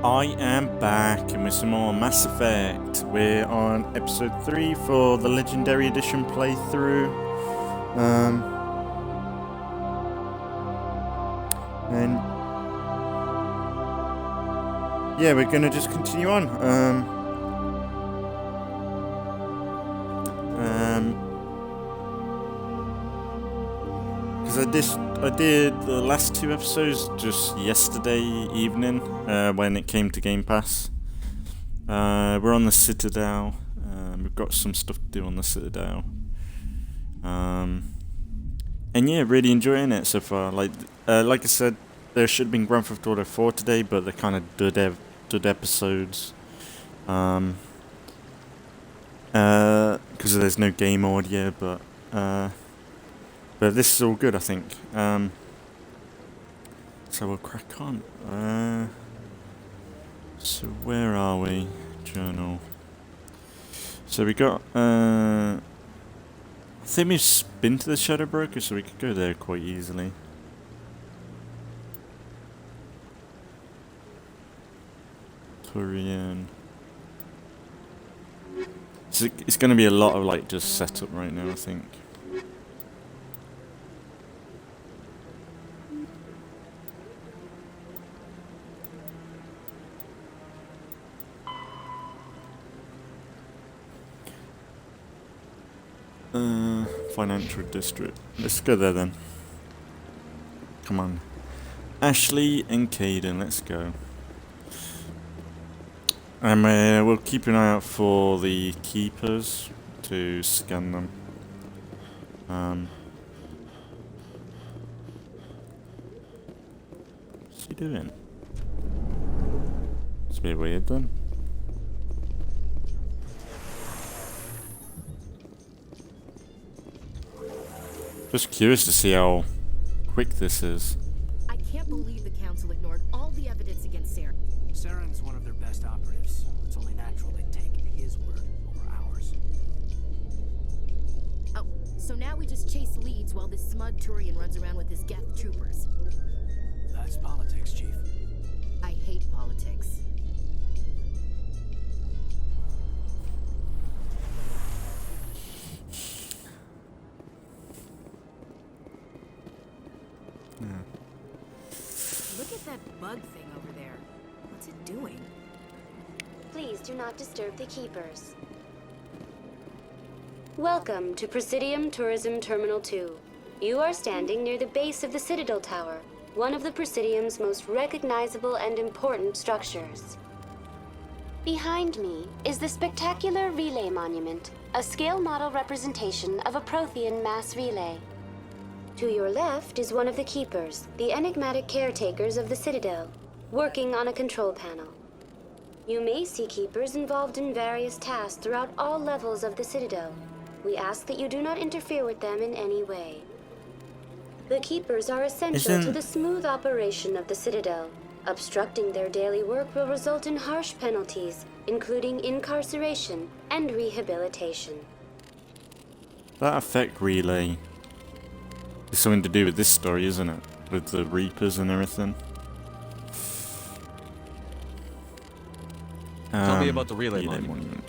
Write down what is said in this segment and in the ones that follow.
I am back and with some more Mass Effect. We're on episode 3 for the Legendary Edition playthrough. And yeah, we're gonna just continue on. Because I did the last two episodes just yesterday evening when it came to Game Pass. We're on the Citadel. We've got some stuff to do on the Citadel. And yeah, really enjoying it so far. Like I said, there should have been Grand Theft Auto 4 today, but they're kind of dud episodes. Because there's no game audio, but this is all good, I think. So we'll crack on. So where are we? Journal. So we got, I think we've been to the Shadow Broker, so we could go there quite easily. Turian. So it's going to be a lot of like just setup right now, I think. Financial district. Let's go there then. Come on. Ashley and Caden, let's go. And we'll keep an eye out for the keepers to scan them. What's he doing? It's a bit weird then. Just curious to see how quick this is. I can't believe the Council ignored all the evidence against Saren. Saren's one of their best operatives. It's only natural they'd take his word over ours. Oh, so now we just chase leads while this smug Turian runs around with his Geth troopers. That's politics, Chief. I hate politics. Look at that bug thing over there. What's it doing? Please do not disturb the keepers. Welcome to Presidium Tourism Terminal 2. You are standing near the base of the Citadel Tower, one of the Presidium's most recognizable and important structures. Behind me is the spectacular Relay Monument, a scale model representation of a Prothean mass relay. To your left is one of the keepers, the enigmatic caretakers of the Citadel, working on a control panel. You may see keepers involved in various tasks throughout all levels of the Citadel. We ask that you do not interfere with them in any way. The keepers are essential to the smooth operation of the Citadel. Obstructing their daily work will result in harsh penalties, including incarceration and rehabilitation. That effect relay is something to do with this story, isn't it? With the Reapers and everything. Tell me about the Relay Monument.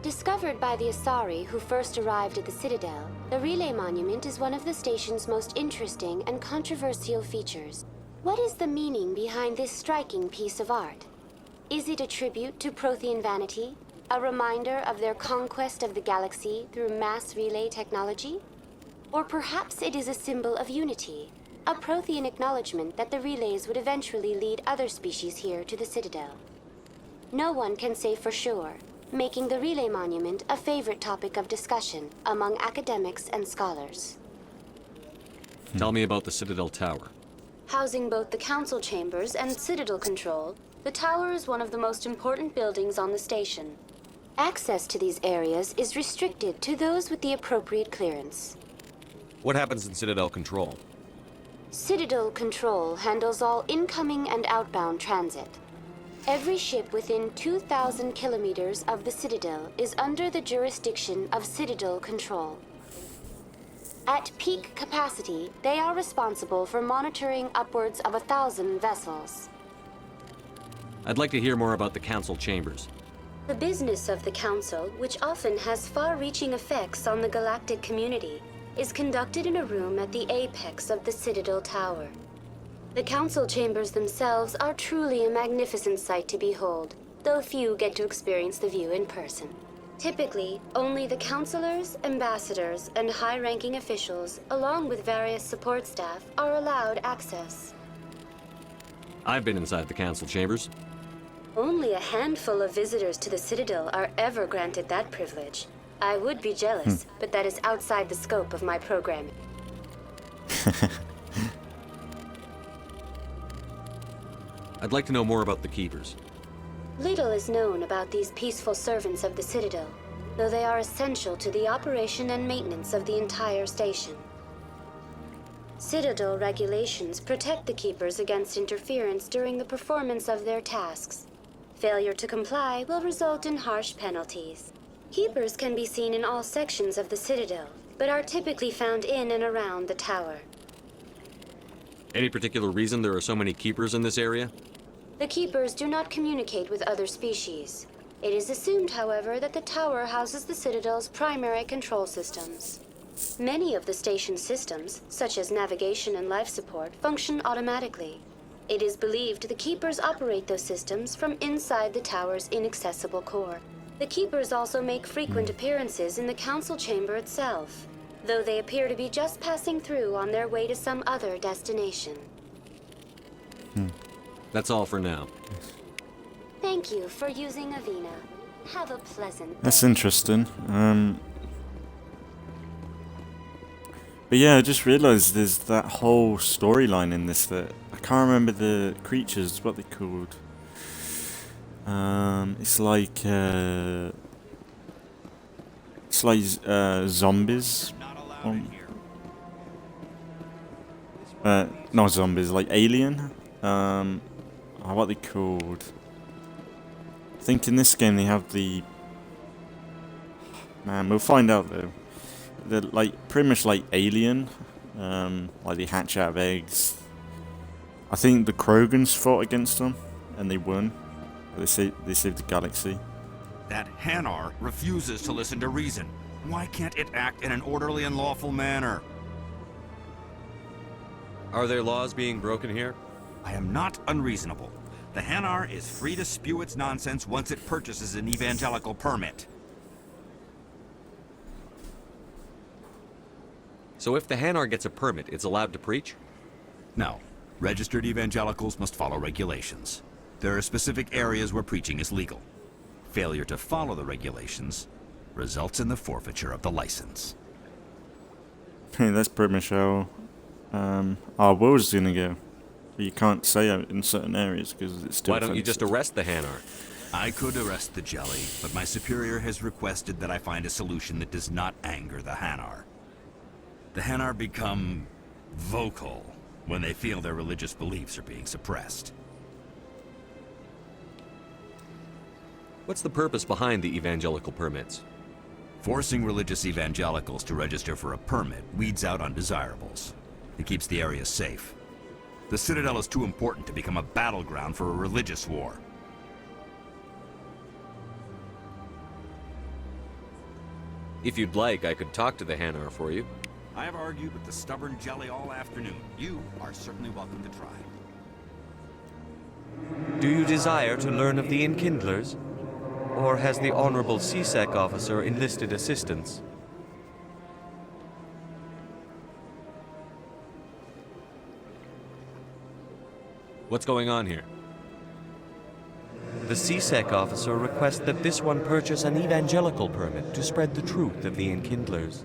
Discovered by the Asari who first arrived at the Citadel, the Relay Monument is one of the station's most interesting and controversial features. What is the meaning behind this striking piece of art? Is it a tribute to Prothean vanity? A reminder of their conquest of the galaxy through mass relay technology? Or perhaps it is a symbol of unity, a Prothean acknowledgement that the relays would eventually lead other species here to the Citadel. No one can say for sure, making the Relay Monument a favorite topic of discussion among academics and scholars. Tell me about the Citadel Tower. Housing both the Council Chambers and Citadel Control, the tower is one of the most important buildings on the station. Access to these areas is restricted to those with the appropriate clearance. What happens in Citadel Control? Citadel Control handles all incoming and outbound transit. Every ship within 2,000 kilometers of the Citadel is under the jurisdiction of Citadel Control. At peak capacity, they are responsible for monitoring upwards of 1,000 vessels. I'd like to hear more about the Council chambers. The business of the Council, which often has far-reaching effects on the galactic community, is conducted in a room at the apex of the Citadel Tower. The Council chambers themselves are truly a magnificent sight to behold, though few get to experience the view in person. Typically, only the councilors, ambassadors, and high-ranking officials, along with various support staff, are allowed access. I've been inside the Council chambers. Only a handful of visitors to the Citadel are ever granted that privilege. I would be jealous, but that is outside the scope of my programming. I'd like to know more about the Keepers. Little is known about these peaceful servants of the Citadel, though they are essential to the operation and maintenance of the entire station. Citadel regulations protect the Keepers against interference during the performance of their tasks. Failure to comply will result in harsh penalties. Keepers can be seen in all sections of the Citadel, but are typically found in and around the tower. Any particular reason there are so many Keepers in this area? The Keepers do not communicate with other species. It is assumed, however, that the tower houses the Citadel's primary control systems. Many of the station's systems, such as navigation and life support, function automatically. It is believed the Keepers operate those systems from inside the tower's inaccessible core. The Keepers also make frequent appearances in the Council chamber itself, though they appear to be just passing through on their way to some other destination. That's all for now. Thank you for using Avina. Have a pleasant day. That's interesting. But yeah, I just realised there's that whole storyline in this that I can't remember the creatures, what they called. It's like zombies. Not zombies, like alien. What they called? I think in this game they have the. Man, we'll find out though. They're like pretty much like alien. Like they hatch out of eggs. I think the Krogans fought against them and they won. They saved the galaxy. That Hanar refuses to listen to reason. Why can't it act in an orderly and lawful manner? Are there laws being broken here? I am not unreasonable. The Hanar is free to spew its nonsense once it purchases an evangelical permit. So if the Hanar gets a permit, it's allowed to preach? No. Registered evangelicals must follow regulations. There are specific areas where preaching is legal. Failure to follow the regulations results in the forfeiture of the license. Hey, that's pretty much how our world's gonna go. But you can't say it in certain areas because it's still. Why don't you just arrest the Hanar? I could arrest the jelly, but my superior has requested that I find a solution that does not anger the Hanar. The Hanar become vocal when they feel their religious beliefs are being suppressed. What's the purpose behind the evangelical permits? Forcing religious evangelicals to register for a permit weeds out undesirables. It keeps the area safe. The Citadel is too important to become a battleground for a religious war. If you'd like, I could talk to the Hanar for you. I have argued with the stubborn jelly all afternoon. You are certainly welcome to try. Do you desire to learn of the Enkindlers? Or has the Honorable CSEC officer enlisted assistance? What's going on here? The CSEC officer requests that this one purchase an evangelical permit to spread the truth of the Enkindlers.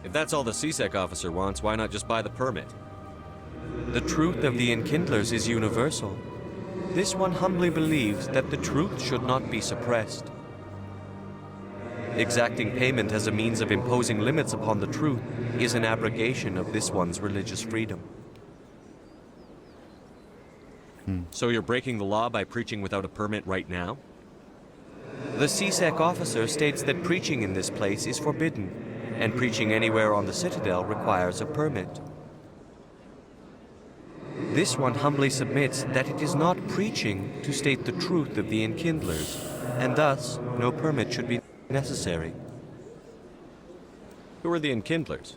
If that's all the CSEC officer wants, why not just buy the permit? The truth of the Enkindlers is universal. This one humbly believes that the truth should not be suppressed. Exacting payment as a means of imposing limits upon the truth is an abrogation of this one's religious freedom. So you're breaking the law by preaching without a permit right now? The CSEC officer states that preaching in this place is forbidden, and preaching anywhere on the Citadel requires a permit. This one humbly submits that it is not preaching to state the truth of the Enkindlers, and thus no permit should be necessary. Who are the Enkindlers?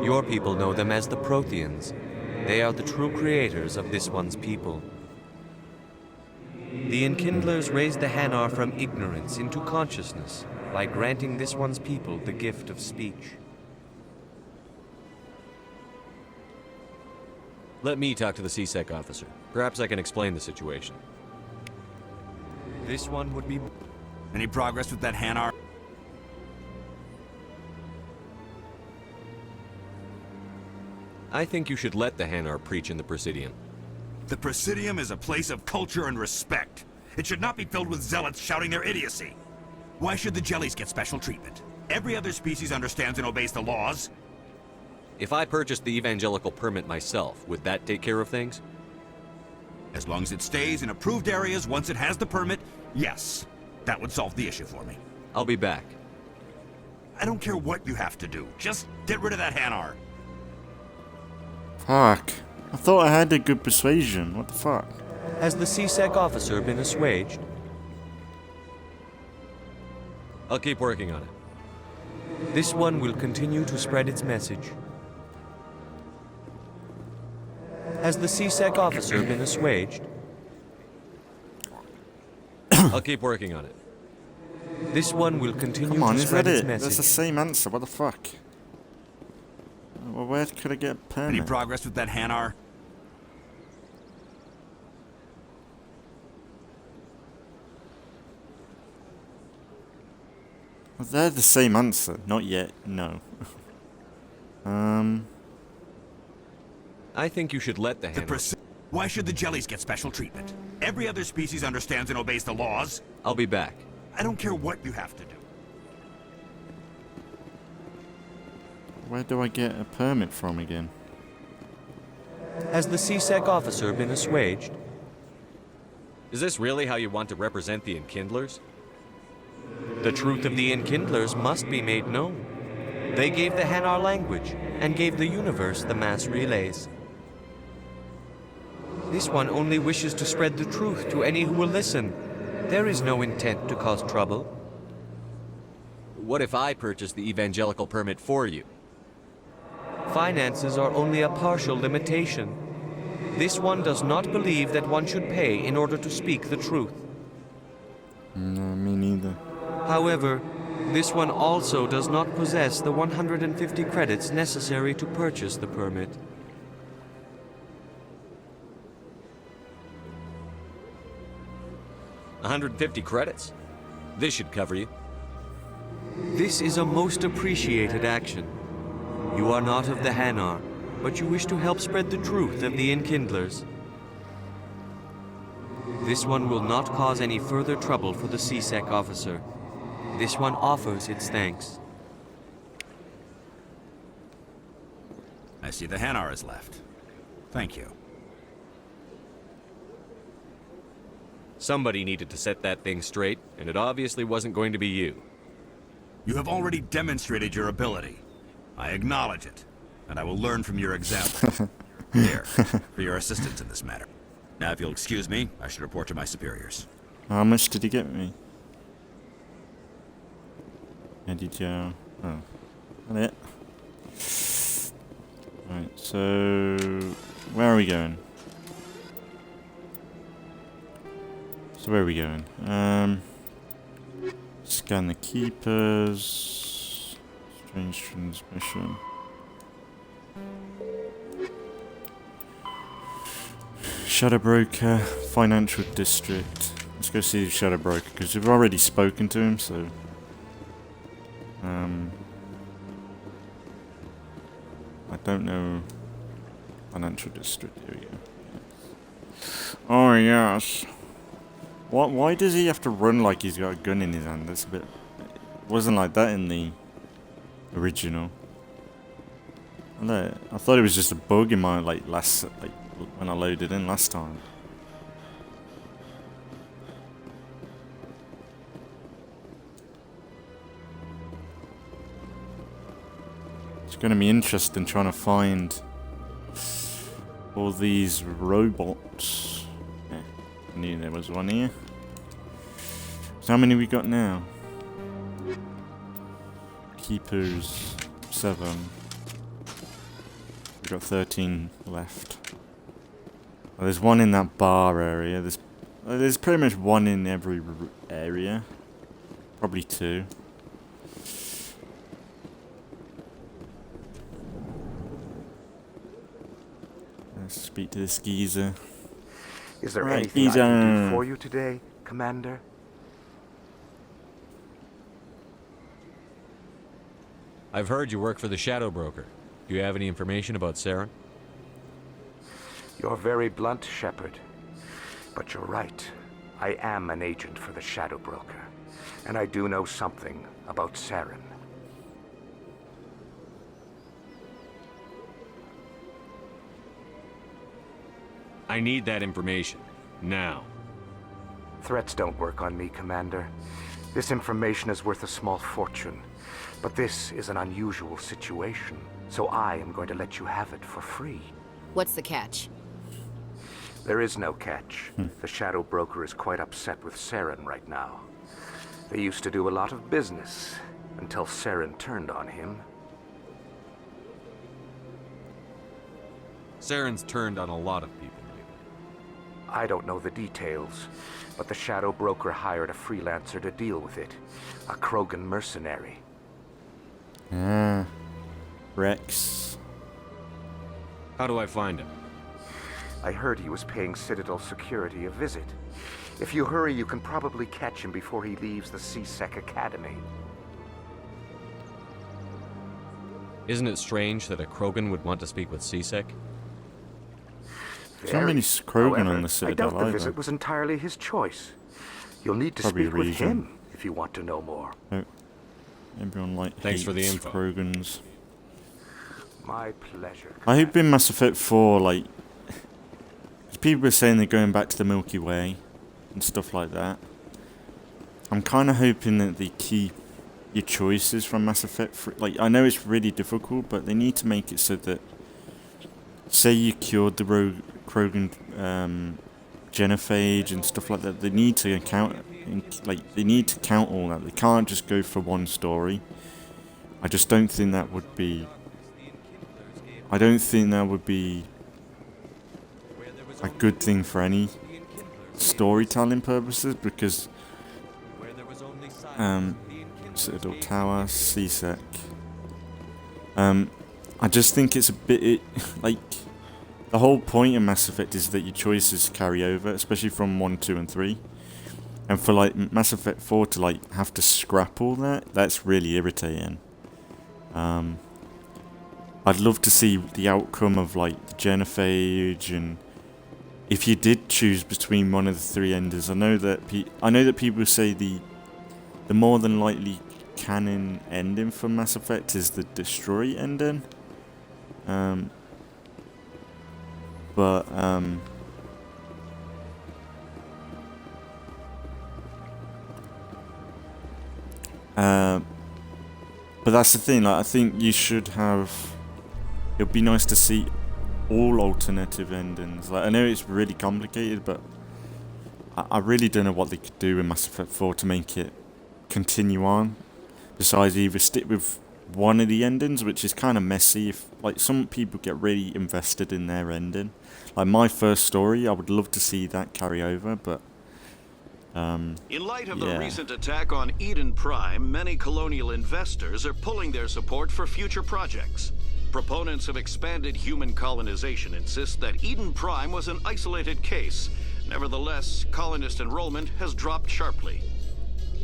Your people know them as the Protheans. They are the true creators of this one's people. The Enkindlers raised the Hanar from ignorance into consciousness by granting this one's people the gift of speech. Let me talk to the CSEC officer. Perhaps I can explain the situation. This one would be... Any progress with that Hanar? I think you should let the Hanar preach in the Presidium. The Presidium is a place of culture and respect. It should not be filled with zealots shouting their idiocy. Why should the jellies get special treatment? Every other species understands and obeys the laws. If I purchased the evangelical permit myself, would that take care of things? As long as it stays in approved areas once it has the permit, yes. That would solve the issue for me. I'll be back. I don't care what you have to do. Just get rid of that Hanar. Fuck. I thought I had a good persuasion. What the fuck? Has the CSEC officer been assuaged? I'll keep working on it. This one will continue to spread its message. Has the CSEC officer been assuaged? I'll keep working on it. This one will continue Come on, to is spread that its it? That's the message. same answer. What the fuck? Well, where could I get a permit? Any progress with that Hanar? Well, they're the same answer. Not yet. No. I think you should let the Hanar... Why should the jellies get special treatment? Every other species understands and obeys the laws. I'll be back. I don't care what you have to do. Where do I get a permit from again? Has the CSEC officer been assuaged? Is this really how you want to represent the Enkindlers? The truth of the Enkindlers must be made known. They gave the Hanar language and gave the universe the mass relays. This one only wishes to spread the truth to any who will listen. There is no intent to cause trouble. What if I purchased the evangelical permit for you? Finances are only a partial limitation. This one does not believe that one should pay in order to speak the truth. No, me neither. However, this one also does not possess the 150 credits necessary to purchase the permit. $150 credits? This should cover you. This is a most appreciated action. You are not of the Hanar, but you wish to help spread the truth of the Enkindlers. This one will not cause any further trouble for the CSEC officer. This one offers its thanks. I see the Hanar is left. Thank you. Somebody needed to set that thing straight, and it obviously wasn't going to be you. You have already demonstrated your ability. I acknowledge it, and I will learn from your example. Here, for your assistance in this matter. Now, if you'll excuse me, I should report to my superiors. How much did he get me? Editon. Oh. That it? Right, so... Where are we going? So where are we going? Scan the keepers. Strange transmission. Shadow Broker, Financial District. Let's go see the Shadow Broker because we've already spoken to him, so... I don't know. Financial District, here we go. Oh yes. Why does he have to run like he's got a gun in his hand? That's a bit... It wasn't like that in the original. I thought it was just a bug in my when I loaded in last time. It's going to be interesting trying to find all these robots. Yeah, I knew there was one here. So how many we got now? Keepers, 7. We've got 13 left. Well, there's one in that bar area. There's pretty much one in every area. Probably 2. Let's speak to this geezer. Is there Right, anything I can do geezer. for you today, Commander? I've heard you work for the Shadow Broker. Do you have any information about Saren? You're very blunt, Shepard. But you're right. I am an agent for the Shadow Broker. And I do know something about Saren. I need that information. Now. Threats don't work on me, Commander. This information is worth a small fortune. But this is an unusual situation, so I am going to let you have it for free. What's the catch? There is no catch. The Shadow Broker is quite upset with Saren right now. They used to do a lot of business, until Saren turned on him. Saren's turned on a lot of people lately. I don't know the details, but the Shadow Broker hired a freelancer to deal with it. A Krogan mercenary. Ah, Rex. How do I find him? I heard he was paying Citadel security a visit. If you hurry, you can probably catch him before he leaves the C-Sec Academy. Isn't it strange that a Krogan would want to speak with C-Sec? There's not many Krogan However, on the Citadel I doubt the either. visit was entirely his choice. You'll need to Probably speak with reason. him if you want to know more. Oh, everyone Thanks for the hates info. Krogans. My pleasure. I hope in Mass Effect 4, like, people are saying they're going back to the Milky Way and stuff like that. I'm kind of hoping that they keep your choices from Mass Effect 3. Like, I know it's really difficult, but they need to make it so that, say you cured the Krogan genophage and stuff like that, they need to account, they need to count all that. They can't just go for one story. I just don't think that would be. I don't think that would be a good thing for any storytelling purposes, because Citadel Tower, C-Sec. I just think it's a bit like the whole point of Mass Effect is that your choices carry over, especially from 1, 2, and 3. And for like Mass Effect 4 to like have to scrap all that, that's really irritating. I'd love to see the outcome of like the genophage, and if you did choose between one of the 3 enders. I know that people say the more than likely canon ending for Mass Effect is the destroy ending. But that's the thing. Like, I think you should have. It'd be nice to see all alternative endings. Like, I know it's really complicated, but I really don't know what they could do in Mass Effect 4 to make it continue on. Besides, either stick with one of the endings, which is kind of messy. If like some people get really invested in their ending, like my first story, I would love to see that carry over, but In light of the yeah. recent attack on Eden Prime, many colonial investors are pulling their support for future projects. Proponents of expanded human colonization insist that Eden Prime was an isolated case. Nevertheless, colonist enrollment has dropped sharply.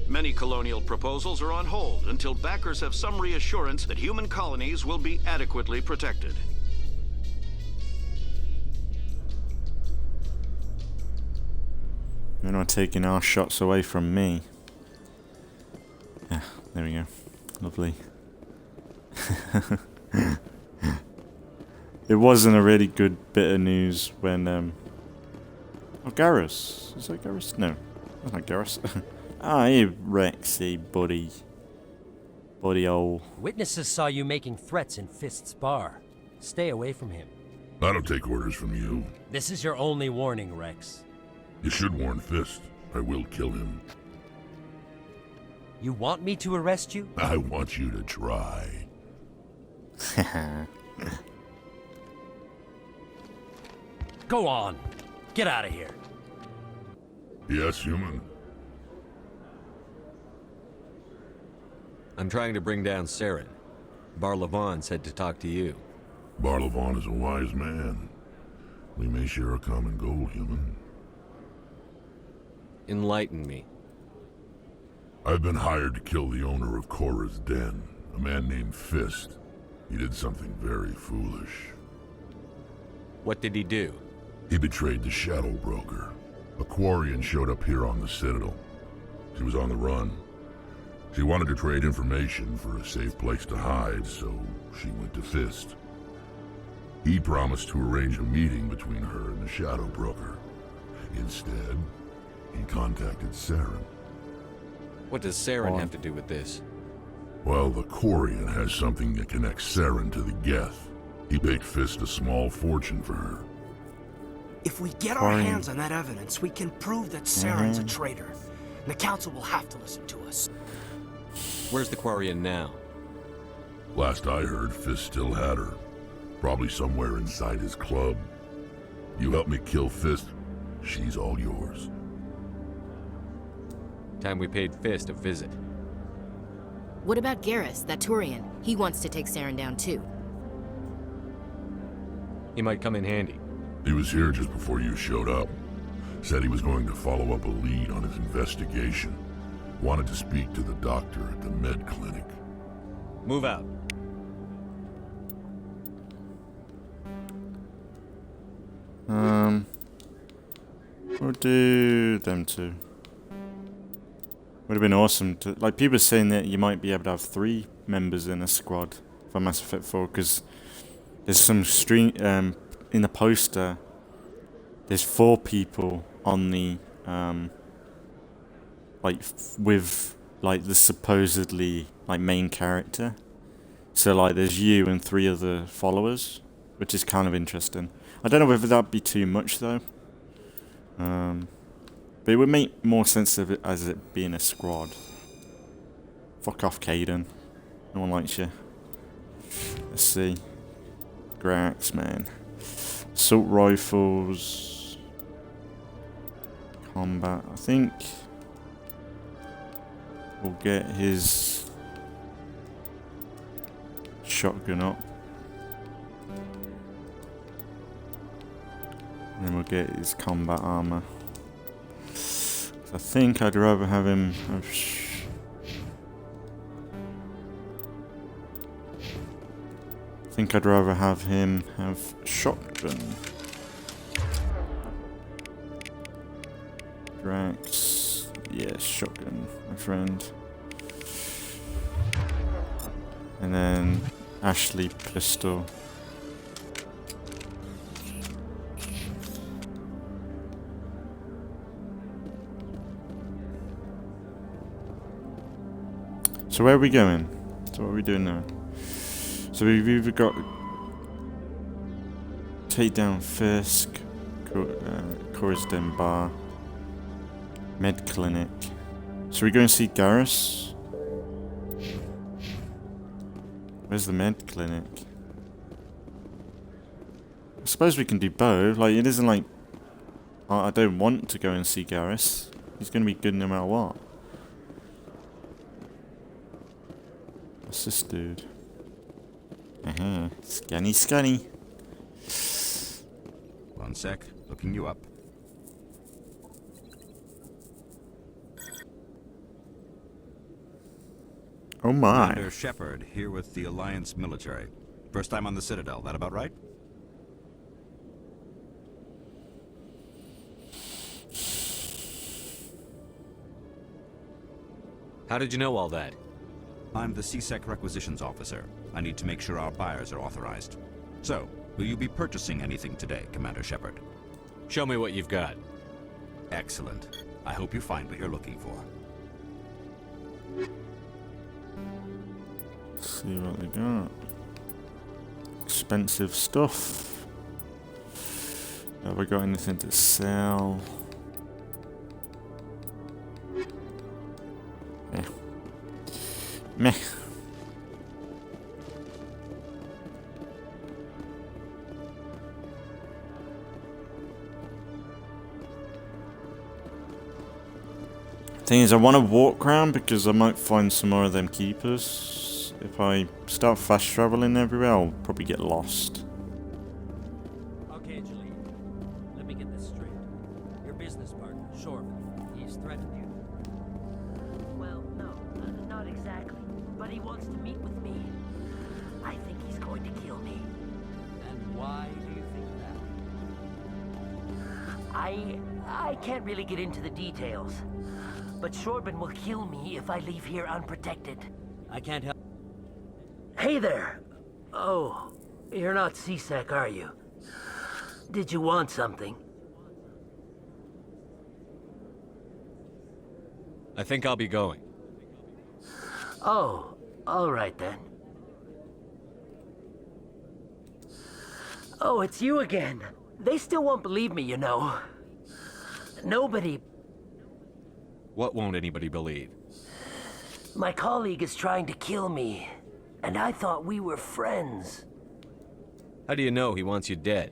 Many colonial proposals are on hold until backers have some reassurance that human colonies will be adequately protected. You're not taking our shots away from me. Yeah, there we go. Lovely. It wasn't a really good bit of news when oh, Garrus. Is that Garrus? No, that's not Garrus. Ah, hey Rexy, buddy. buddy old. Witnesses saw you making threats in Fist's bar. Stay away from him. I don't take orders from you. This is your only warning, Rex. You should warn Fist. I will kill him. You want me to arrest you? I want you to try. Go on. Get out of here. Yes, human. I'm trying to bring down Saren. Barlavon said to talk to you. Barlavon is a wise man. We may share a common goal, human. Enlighten me. I've been hired to kill the owner of Korra's Den, a man named Fist. He did something very foolish. What did he do? He betrayed the Shadow Broker. A Quarian showed up here on the Citadel. She was on the run. She wanted to trade information for a safe place to hide, so she went to Fist. He promised to arrange a meeting between her and the Shadow Broker. Instead, he contacted Saren. What does Saren have to do with this? Well, the Quarian has something that connects Saren to the Geth. He paid Fist a small fortune for her. If we get our hands on that evidence, we can prove that Saren's a traitor. And the Council will have to listen to us. Where's the Quarian now? Last I heard, Fist still had her. Probably somewhere inside his club. You help me kill Fist, she's all yours. Time we paid Fist a visit. What about Garrus, that Turian? He wants to take Saren down too. He might come in handy. He was here just before you showed up. Said he was going to follow up a lead on his investigation. Wanted to speak to the doctor at the med clinic. Move out. We'll do them two. Would have been awesome to, like, people are saying that you might be able to have 3 members in a squad for Mass Effect 4 because there's some in the poster. There's 4 people on the with like the supposedly like main character. So like there's you and 3 other followers, which is kind of interesting. I don't know whether that'd be too much though. But it would make more sense of it as it being a squad. Fuck off, Caden. No one likes you. Let's see. Grax, man. Assault rifles. Combat. I think we'll get his shotgun up. And then we'll get his combat armor. I think I'd rather have him have shotgun. Drax, yeah, shotgun, my friend. And then Ashley pistol. So where are we going? So what are we doing now? So we've either got take down Fisk, Korra's Den Bar, Med Clinic. So we go and see Garrus? Where's the Med Clinic? I suppose we can do both. Like, it isn't like I don't want to go and see Garrus. He's going to be good no matter what. What's this dude? Scanny, scanny. One sec, looking you up. Oh my. Commander Shepard, here with the Alliance military. First time on the Citadel, that about right? How did you know all that? I'm the CSEC requisitions officer. I need to make sure our buyers are authorized. So, will you be purchasing anything today, Commander Shepard? Show me what you've got. Excellent. I hope you find what you're looking for. Let's see what they got. Expensive stuff. Have we got anything to sell? Meh. Meh. Thing is, I want to walk around because I might find some more of them keepers. If I start fast traveling everywhere, I'll probably get lost. Okay, Julie. Let me get this straight. Your business partner, Shorman, he's threatened you. Well, no, not exactly. But he wants to meet with me. I think he's going to kill me. And why do you think that? I can't really get into the details. But Shorban will kill me if I leave here unprotected. I can't help. Hey there! Oh, you're not C-Sec, are you? Did you want something? I think I'll be going. Oh, all right then. Oh, it's you again. They still won't believe me, you know. Nobody... What won't anybody believe? My colleague is trying to kill me, and I thought we were friends. How do you know he wants you dead?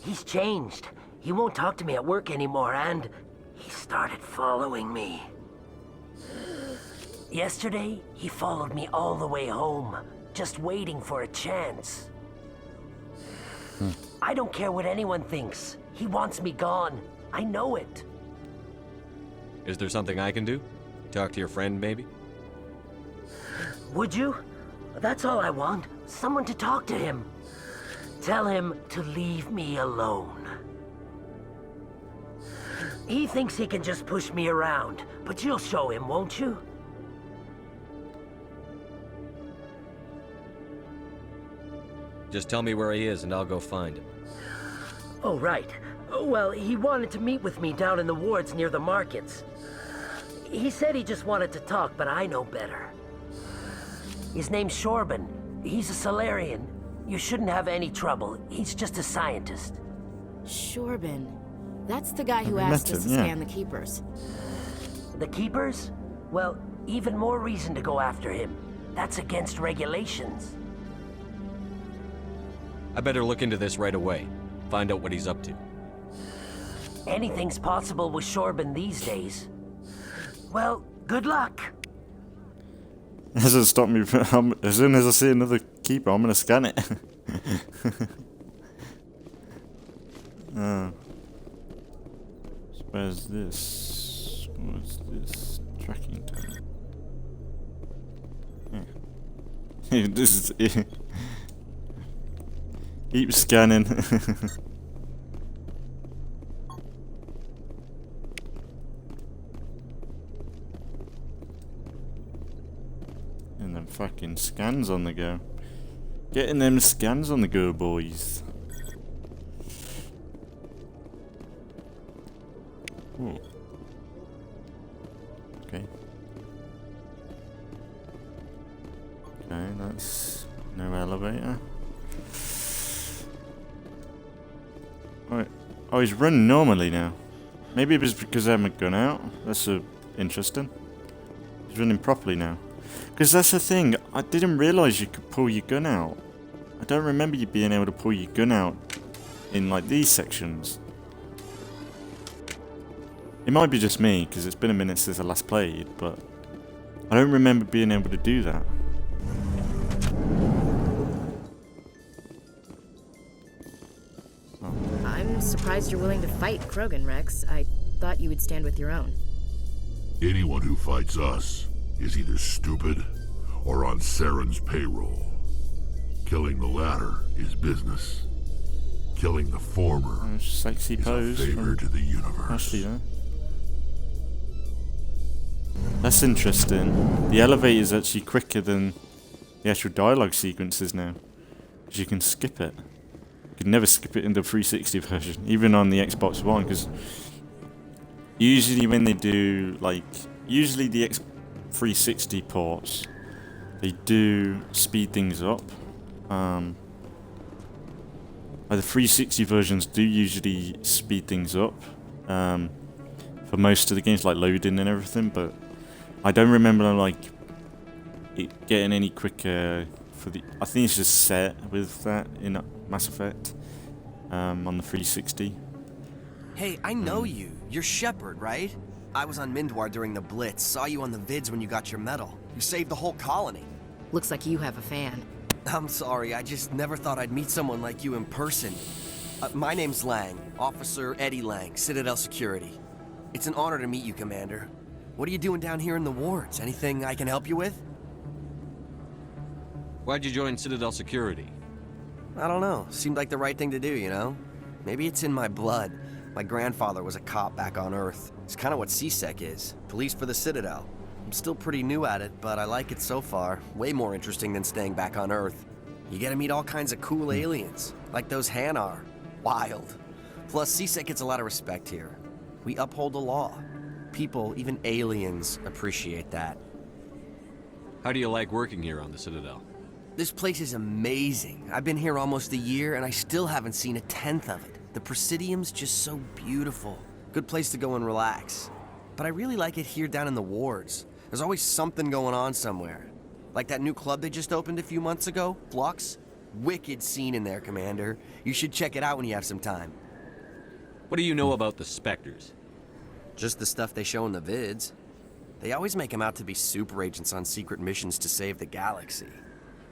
He's changed. He won't talk to me at work anymore, and he started following me. Yesterday, he followed me all the way home, just waiting for a chance. I don't care what anyone thinks. He wants me gone. I know it. Is there something I can do? Talk to your friend, maybe? Would you? That's all I want. Someone to talk to him. Tell him to leave me alone. He thinks he can just push me around, but you'll show him, won't you? Just tell me where he is and I'll go find him. Oh, right. Well, he wanted to meet with me down in the wards near the markets. He said he just wanted to talk, but I know better. His name's Shorban. He's a Solarian. You shouldn't have any trouble. He's just a scientist. Shorban. That's the guy who asked us to scan the Keepers. The Keepers? Well, even more reason to go after him. That's against regulations. I better look into this right away. Find out what he's up to. Anything's possible with Shorban these days. Well, good luck. Doesn't stop me from, as soon as I see another keeper, I'm gonna scan it. Where's this? What's this? Tracking time. Yeah. This is keep scanning. And them fucking scans on the go. Getting them scans on the go, boys. Ooh. Okay. Okay, that's no elevator. Alright. Oh, he's running normally now. Maybe it was because I haven't gone out. That's interesting. He's running properly now. Because that's the thing, I didn't realise you could pull your gun out. I don't remember you being able to pull your gun out in like these sections. It might be just me, because it's been a minute since I last played, but I don't remember being able to do that. I'm surprised you're willing to fight Krogan, Rex. I thought you would stand with your own. Anyone who fights us is either stupid or on Saren's payroll. Killing the latter is business. Killing the former sexy is pose a favor to the universe. Actually, though. That's interesting. The elevator is actually quicker than the actual dialogue sequences now. Because you can skip it. You can never skip it in the 360 version, even on the Xbox One, because usually when they do, like, usually the X360 ports, they do speed things up. The 360 versions do usually speed things up for most of the games, like loading and everything, but I don't remember like it getting any quicker for the. I think it's just set with that in Mass Effect on the 360. Hey, I know you. You're Shepard, right? I was on Mindwar during the Blitz. Saw you on the vids when you got your medal. You saved the whole colony. Looks like you have a fan. I'm sorry, I just never thought I'd meet someone like you in person. My name's Lang, Officer Eddie Lang, Citadel Security. It's an honor to meet you, Commander. What are you doing down here in the wards? Anything I can help you with? Why'd you join Citadel Security? I don't know. Seemed like the right thing to do, you know? Maybe it's in my blood. My grandfather was a cop back on Earth. It's kind of what CSEC is. Police for the Citadel. I'm still pretty new at it, but I like it so far. Way more interesting than staying back on Earth. You get to meet all kinds of cool aliens, like those Hanar. Wild. Plus, CSEC gets a lot of respect here. We uphold the law. People, even aliens, appreciate that. How do you like working here on the Citadel? This place is amazing. I've been here almost a year, and I still haven't seen a tenth of it. The Presidium's just so beautiful. Good place to go and relax. But I really like it here down in the wards. There's always something going on somewhere. Like that new club they just opened a few months ago, Flux. Wicked scene in there, Commander. You should check it out when you have some time. What do you know about the Spectres? Just the stuff they show in the vids. They always make them out to be super agents on secret missions to save the galaxy.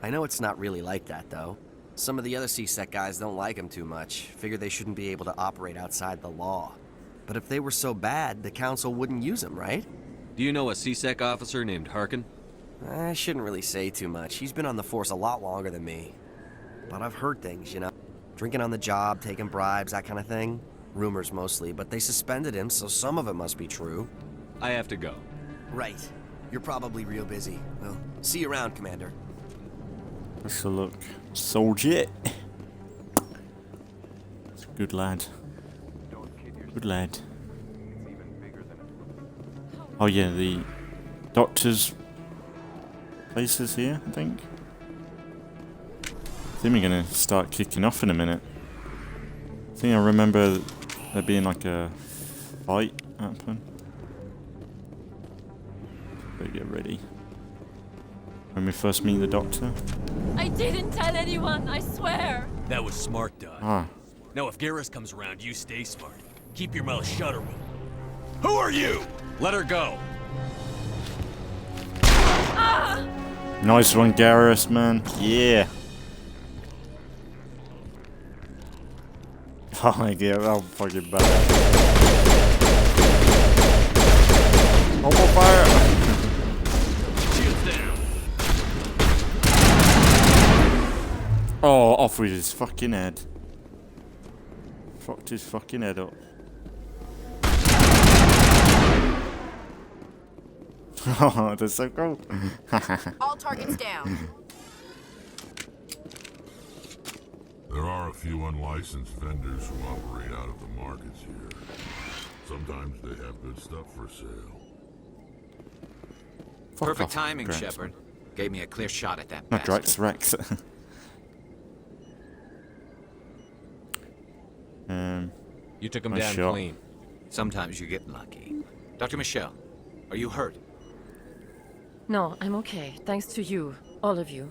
I know it's not really like that, though. Some of the other CSEC guys don't like them too much. Figure they shouldn't be able to operate outside the law. But if they were so bad, the Council wouldn't use them, right? Do you know a CSEC officer named Harkin? I shouldn't really say too much. He's been on the force a lot longer than me. But I've heard things, you know? Drinking on the job, taking bribes, that kind of thing. Rumors mostly, but they suspended him, so some of it must be true. I have to go. Right. You're probably real busy. Well, see you around, Commander. Let's have a look. Soldier. It's a good lad. Good lad. Oh yeah, the doctor's place is here, I think. I think we're gonna start kicking off in a minute. I think I remember there being like a fight happen. Better get ready. When we first meet the doctor. I didn't tell anyone, I swear. That was smart, Dog. Ah. Now if Garrus comes around, you stay smart. Keep your mouth shut, or who are you? Let her go. Ah! Nice one, Garrus, man. Yeah. Oh my god, I'm fucking bad. Oh, fire! Oh, off with his fucking head. Fucked his fucking head up. Oh, that's so cool. All targets down. There are a few unlicensed vendors who operate out of the markets here. Sometimes they have good stuff for sale. Perfect timing, Shepard. Gave me a clear shot at that bastard. Drax Rex. You took him down clean. Sometimes you get lucky. Dr. Michelle, are you hurt? No, I'm okay. Thanks to you, all of you.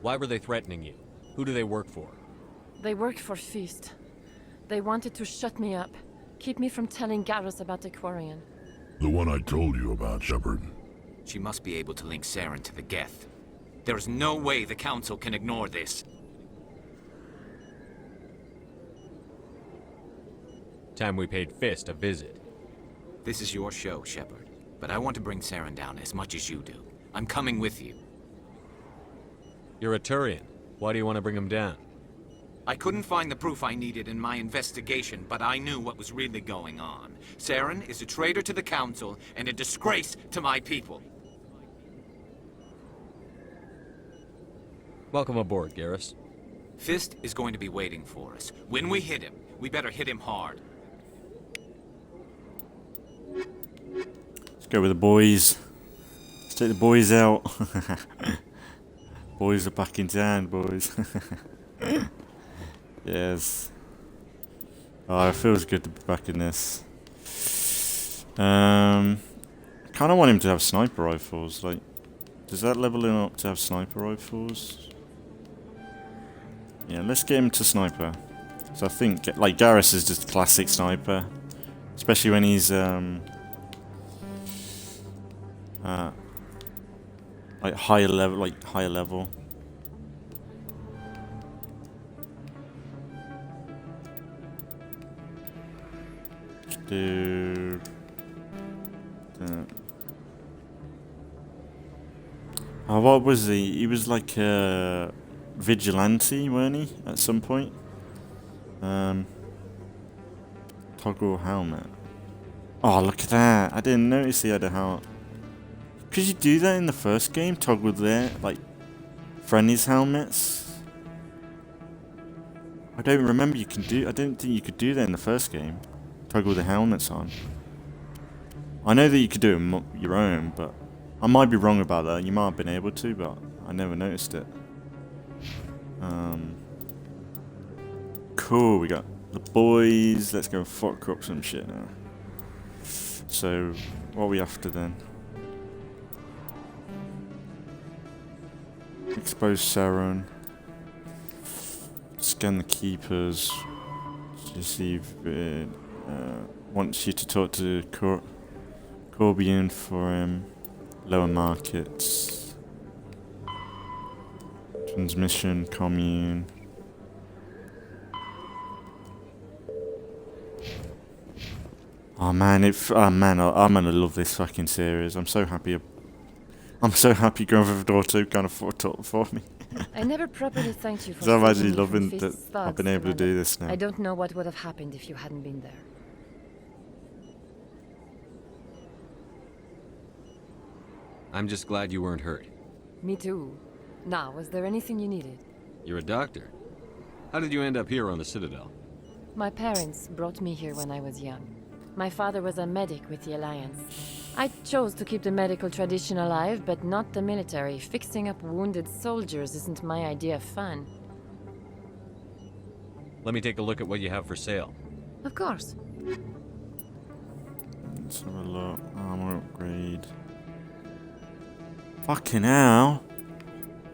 Why were they threatening you? Who do they work for? They work for Feast. They wanted to shut me up, keep me from telling Garrus about the Quarian. The one I told you about, Shepard. She must be able to link Saren to the Geth. There is no way the Council can ignore this. Time we paid Fist a visit. This is your show, Shepard. But I want to bring Saren down as much as you do. I'm coming with you. You're a Turian. Why do you want to bring him down? I couldn't find the proof I needed in my investigation, but I knew what was really going on. Saren is a traitor to the Council and a disgrace to my people. Welcome aboard, Garrus. Fist is going to be waiting for us. When we hit him, we better hit him hard. Let's go with the boys. Let's take the boys out. Boys are back in town, boys. Yes. Oh, it feels good to be back in this. Kind of want him to have sniper rifles. Like, does that level him up to have sniper rifles? Yeah, let's get him to sniper. So I think, like, Garrus is just classic sniper, especially when he's like higher level. Do that. Oh, what was he? He was like a vigilante, weren't he? At some point. Toggle helmet. Oh, look at that! I didn't notice he had a helmet. Could you do that in the first game? Toggle their like friendlies helmets. I don't remember you can do. I don't think you could do that in the first game. Toggle the helmets on. I know that you could do it your own, but I might be wrong about that. You might have been able to, but I never noticed it. Cool, we got the boys. Let's go fuck up some shit now. So, what are we after then? Expose Saren. Scan the keepers. Receive it. Wants you to talk to Corbian for lower markets. Transmission, commune. Oh man, I'm gonna love this fucking series. I'm so happy. I'm so happy Grand Theft Auto kind of fucked up for me. I never properly thanked you for I'm actually saving me loving from that Fist's I've been thugs, able to do Commander. this now. I don't know what would have happened if you hadn't been there. I'm just glad you weren't hurt. Me too. Now, was there anything you needed? You're a doctor. How did you end up here on the Citadel? My parents brought me here when I was young. My father was a medic with the Alliance. I chose to keep the medical tradition alive, but not the military. Fixing up wounded soldiers isn't my idea of fun. Let me take a look at what you have for sale. Of course. Let's have a look. Armor upgrade. Fucking hell.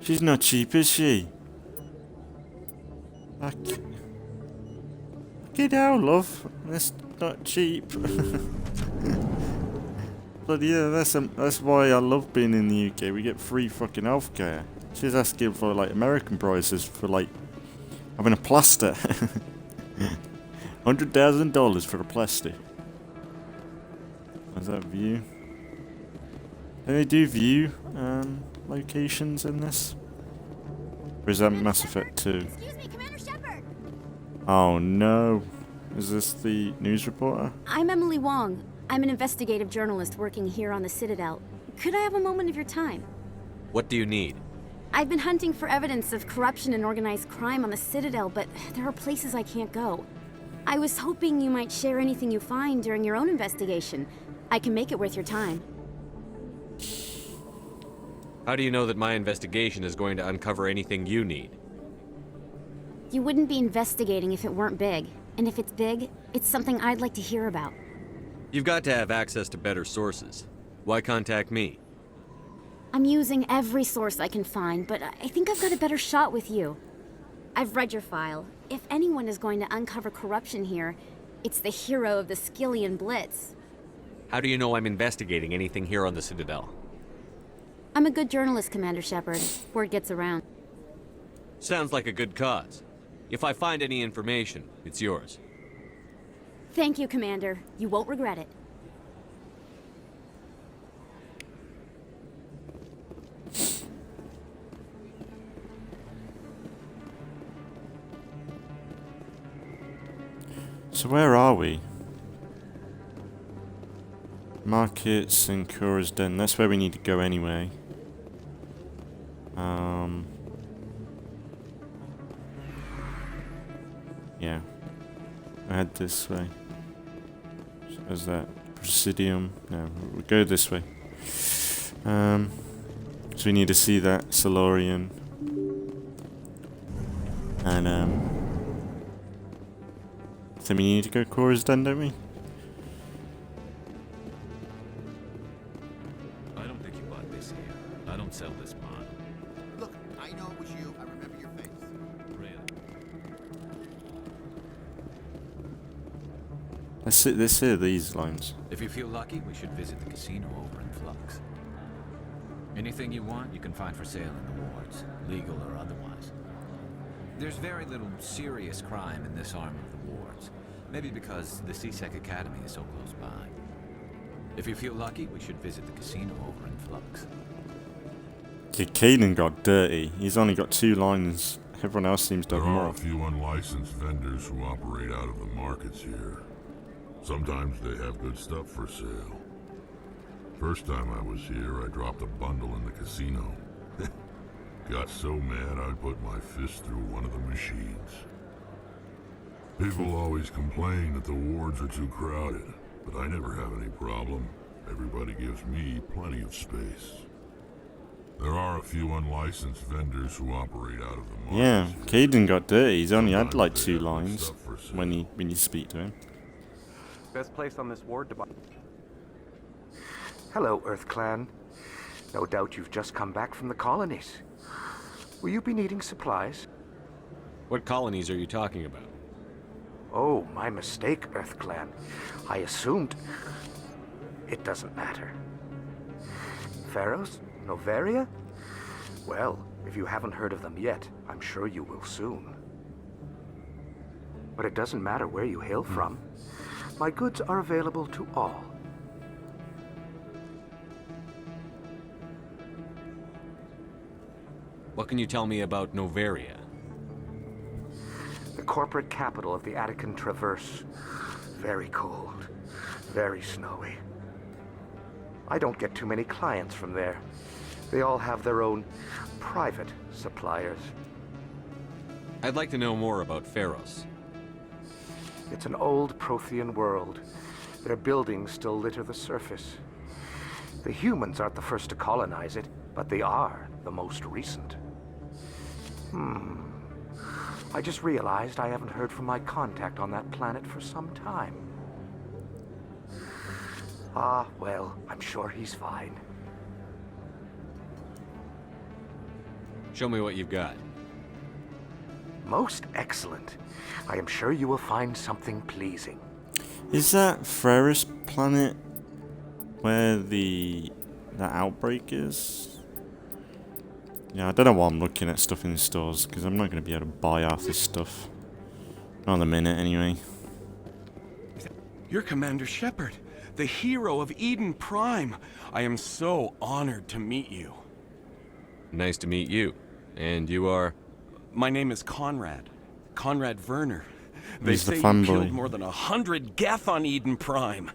She's not cheap, is she? Fucking hell, love. That's not cheap. But yeah, that's why I love being in the UK. We get free fucking healthcare. She's asking for like American prices for like having a plaster. $100,000 for a plaster. Is that view? Do they do view locations in this? Or is that Mass Effect 2? Excuse me, Commander Shepard. Oh no. Is this the news reporter? I'm Emily Wong. I'm an investigative journalist working here on the Citadel. Could I have a moment of your time? What do you need? I've been hunting for evidence of corruption and organized crime on the Citadel, but there are places I can't go. I was hoping you might share anything you find during your own investigation. I can make it worth your time. How do you know that my investigation is going to uncover anything you need? You wouldn't be investigating if it weren't big. And if it's big, it's something I'd like to hear about. You've got to have access to better sources. Why contact me? I'm using every source I can find, but I think I've got a better shot with you. I've read your file. If anyone is going to uncover corruption here, it's the hero of the Skillian Blitz. How do you know I'm investigating anything here on the Citadel? I'm a good journalist, Commander Shepard. Word gets around. Sounds like a good cause. If I find any information, it's yours. Thank you, Commander. You won't regret it. So where are we? Markets and Kura's Den. That's where we need to go anyway. Yeah. I head this way. So there's that Presidium. No, we'll go this way. So we need to see that Solarian. And so we need to go Cora's Den, don't we? I don't think you bought this here. I don't sell this model. Look, I know it was you. I remember your face. Really? Let's hear these lines. If you feel lucky, we should visit the casino over in Flux. Anything you want, you can find for sale in the wards, legal or otherwise. There's very little serious crime in this arm of the wards. Maybe because the C-Sec Academy is so close by. If you feel lucky, we should visit the casino over in Flux. Okay, Caden got dirty. He's only got 2 lines. Everyone else seems to have There are more. a few unlicensed vendors who operate out of the markets here. Sometimes they have good stuff for sale. First time I was here, I dropped a bundle in the casino. Got so mad I put my fist through one of the machines. People always complain that the wards are too crowded, but I never have any problem. Everybody gives me plenty of space. There are a few unlicensed vendors who operate out of the markets. Yeah, Caden got dirty. He's only had like 2 lines when you speak to him. Best place on this ward to buy. Hello, Earth Clan. No doubt you've just come back from the colonies. Will you be needing supplies? What colonies are you talking about? Oh, my mistake, Earth Clan. I assumed... It doesn't matter. Pharaohs? Noveria? Well, if you haven't heard of them yet, I'm sure you will soon. But it doesn't matter where you hail from. My goods are available to all. What can you tell me about Noveria? The corporate capital of the Editon Traverse. Very cold. Very snowy. I don't get too many clients from there. They all have their own private suppliers. I'd like to know more about Pharos. It's an old Prothean world. Their buildings still litter the surface. The humans aren't the first to colonize it, but they are the most recent. I just realized I haven't heard from my contact on that planet for some time. Ah, well, I'm sure he's fine. Show me what you've got. Most excellent. I am sure you will find something pleasing. Is that Pharos planet where the outbreak is? Yeah, I don't know why I'm looking at stuff in the stores, because I'm not going to be able to buy half this stuff. Not in a minute, anyway. You're Commander Shepard, the hero of Eden Prime. I am so honored to meet you. Nice to meet you. And you are? My name is Conrad. Conrad Werner. They He's the say you fanboy. killed more than 100 Geth on Eden Prime.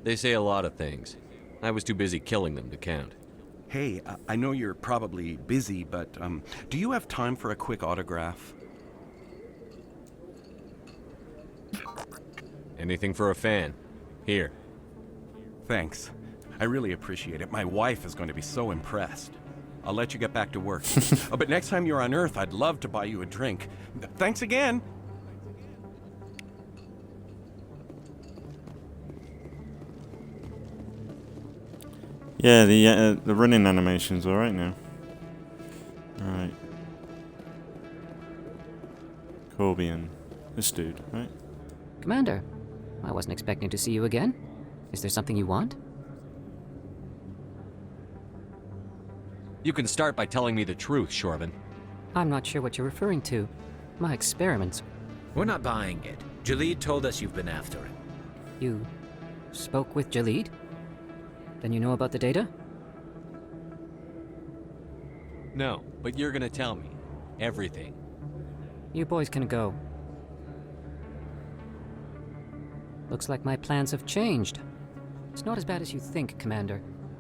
They say a lot of things. I was too busy killing them to count. Hey, I know you're probably busy, but do you have time for a quick autograph? Anything for a fan. Here. Thanks. I really appreciate it. My wife is going to be so impressed. I'll let you get back to work. But next time you're on Earth, I'd love to buy you a drink. Thanks again. Yeah, the running animation's alright now. Alright. Corbian. This dude, right? Commander, I wasn't expecting to see you again. Is there something you want? You can start by telling me the truth, Shorvin. I'm not sure what you're referring to. My experiments. We're not buying it. Jalid told us you've been after him. You spoke with Jalid? Then you know about the data? No, but you're gonna tell me. Everything. You boys can go. Looks like my plans have changed. It's not as bad as you think, Commander.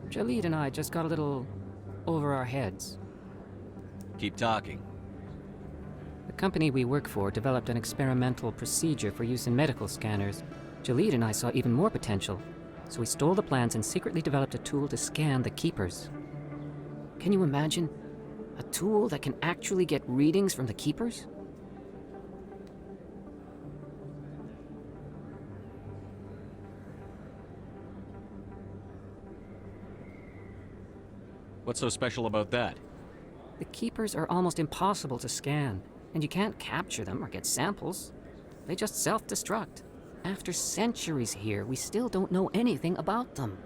Jalid and I just got a little over our heads. Keep talking. The company we work for developed an experimental procedure for use in medical scanners. Jalid and I saw even more potential, so we stole the plans and secretly developed a tool to scan the Keepers. Can you imagine? A tool that can actually get readings from the Keepers? What's so special about that? The Keepers are almost impossible to scan, and you can't capture them or get samples. They just self-destruct. After centuries here, we still don't know anything about them.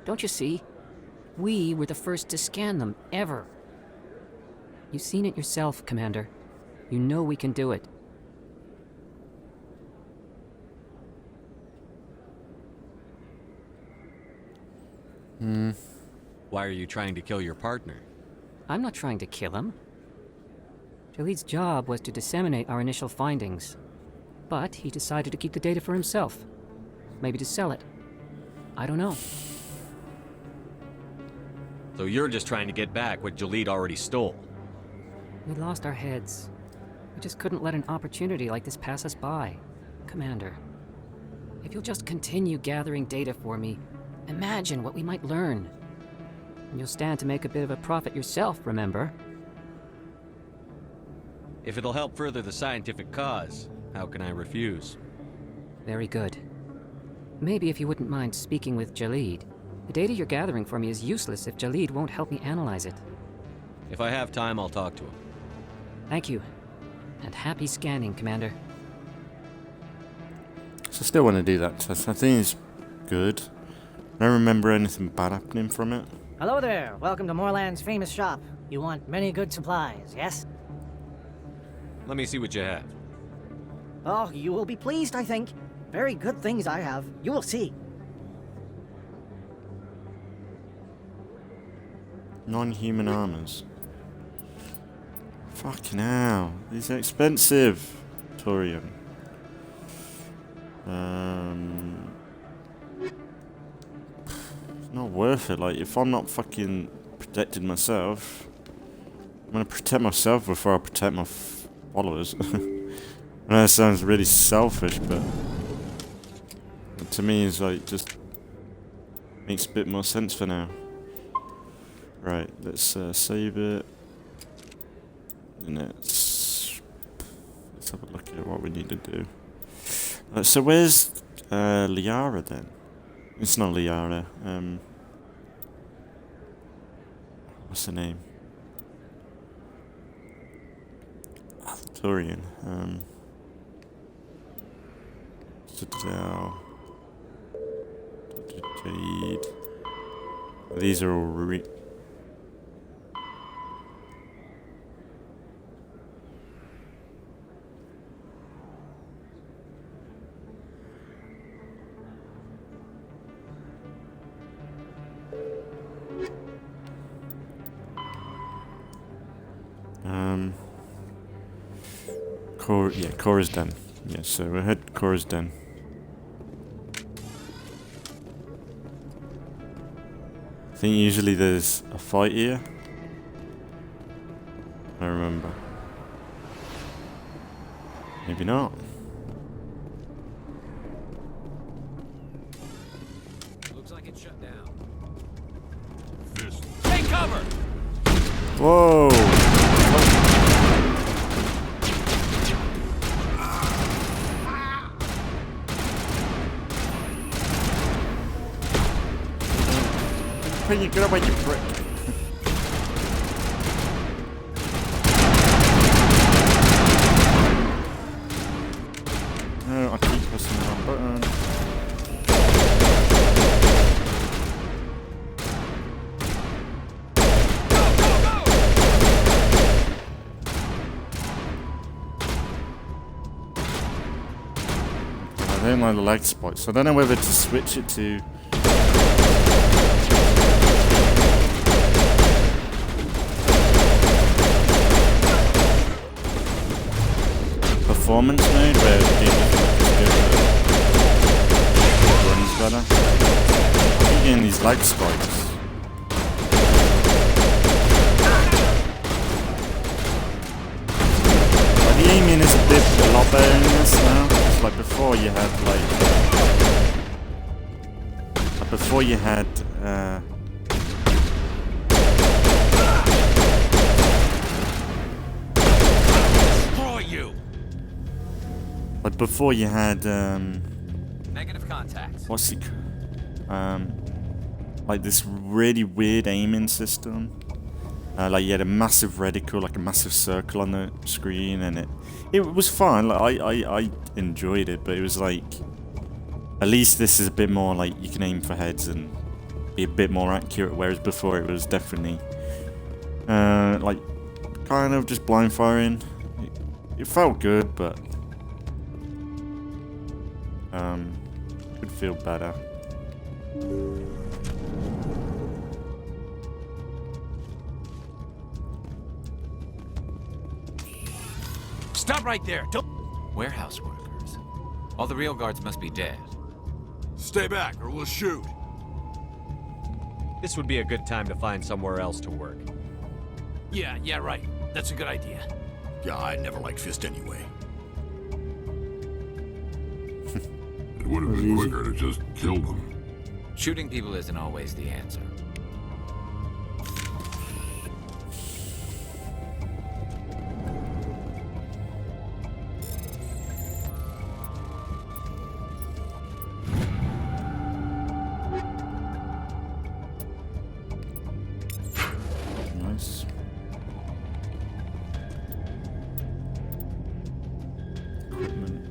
Don't you see? We were the first to scan them, ever. You've seen it yourself, Commander. You know we can do it. Why are you trying to kill your partner? I'm not trying to kill him. Jalid's job was to disseminate our initial findings. But he decided to keep the data for himself. Maybe to sell it. I don't know. So you're just trying to get back what Jalid already stole? We lost our heads. We just couldn't let an opportunity like this pass us by. Commander, if you'll just continue gathering data for me, imagine what we might learn. And you'll stand to make a bit of a profit yourself, remember? If it'll help further the scientific cause, how can I refuse? Very good. Maybe if you wouldn't mind speaking with Jalid. The data you're gathering for me is useless if Jalid won't help me analyze it. If I have time, I'll talk to him. Thank you. And happy scanning, Commander. So I still want to do that test. I think it's good. I don't remember anything bad happening from it. Hello there. Welcome to Moorland's famous shop. You want many good supplies, yes? Let me see what you have. Oh, you will be pleased, I think. Very good things I have. You will see. Non-human armors. Fucking hell. These are expensive. Torium. It's not worth it. Like, if I'm not fucking protecting myself, I'm gonna protect myself before I protect my followers. I know that sounds really selfish, but to me it's like just makes a bit more sense for now. Right, let's save it. And let's have a look at what we need to do. So where's Liara then? It's not Liara. What's her name? Turian. Citadel. Jade. These are all Cora's done. Yeah, so we had Cora's done. I think usually there's a fight here. I remember. Maybe not. Looks like it's shut down. Take cover! Whoa! You get away, you prick. No, I keep pressing the wrong button. I don't like the lag spikes, so I don't know whether to switch it to performance mode where the game runs better. I keep getting these lag spikes. I lot better in this now. It's like before you had Destroy you. like before you had Negative contacts. what's it like this really weird aiming system. Like you had a massive reticle, like a massive circle on the screen, and it was fun. Like I enjoyed it, but it was like, at least this is a bit more like you can aim for heads and be a bit more accurate, whereas before it was definitely like kind of just blind firing. It felt good, but could feel better. Stop right there. Don't. Warehouse workers. All the real guards must be dead. Stay back or we'll shoot. This would be a good time to find somewhere else to work. Yeah, right. That's a good idea. Yeah, I never liked Fist anyway. It would have been quicker to just kill them. Shooting people isn't always the answer. Nice. Equipment.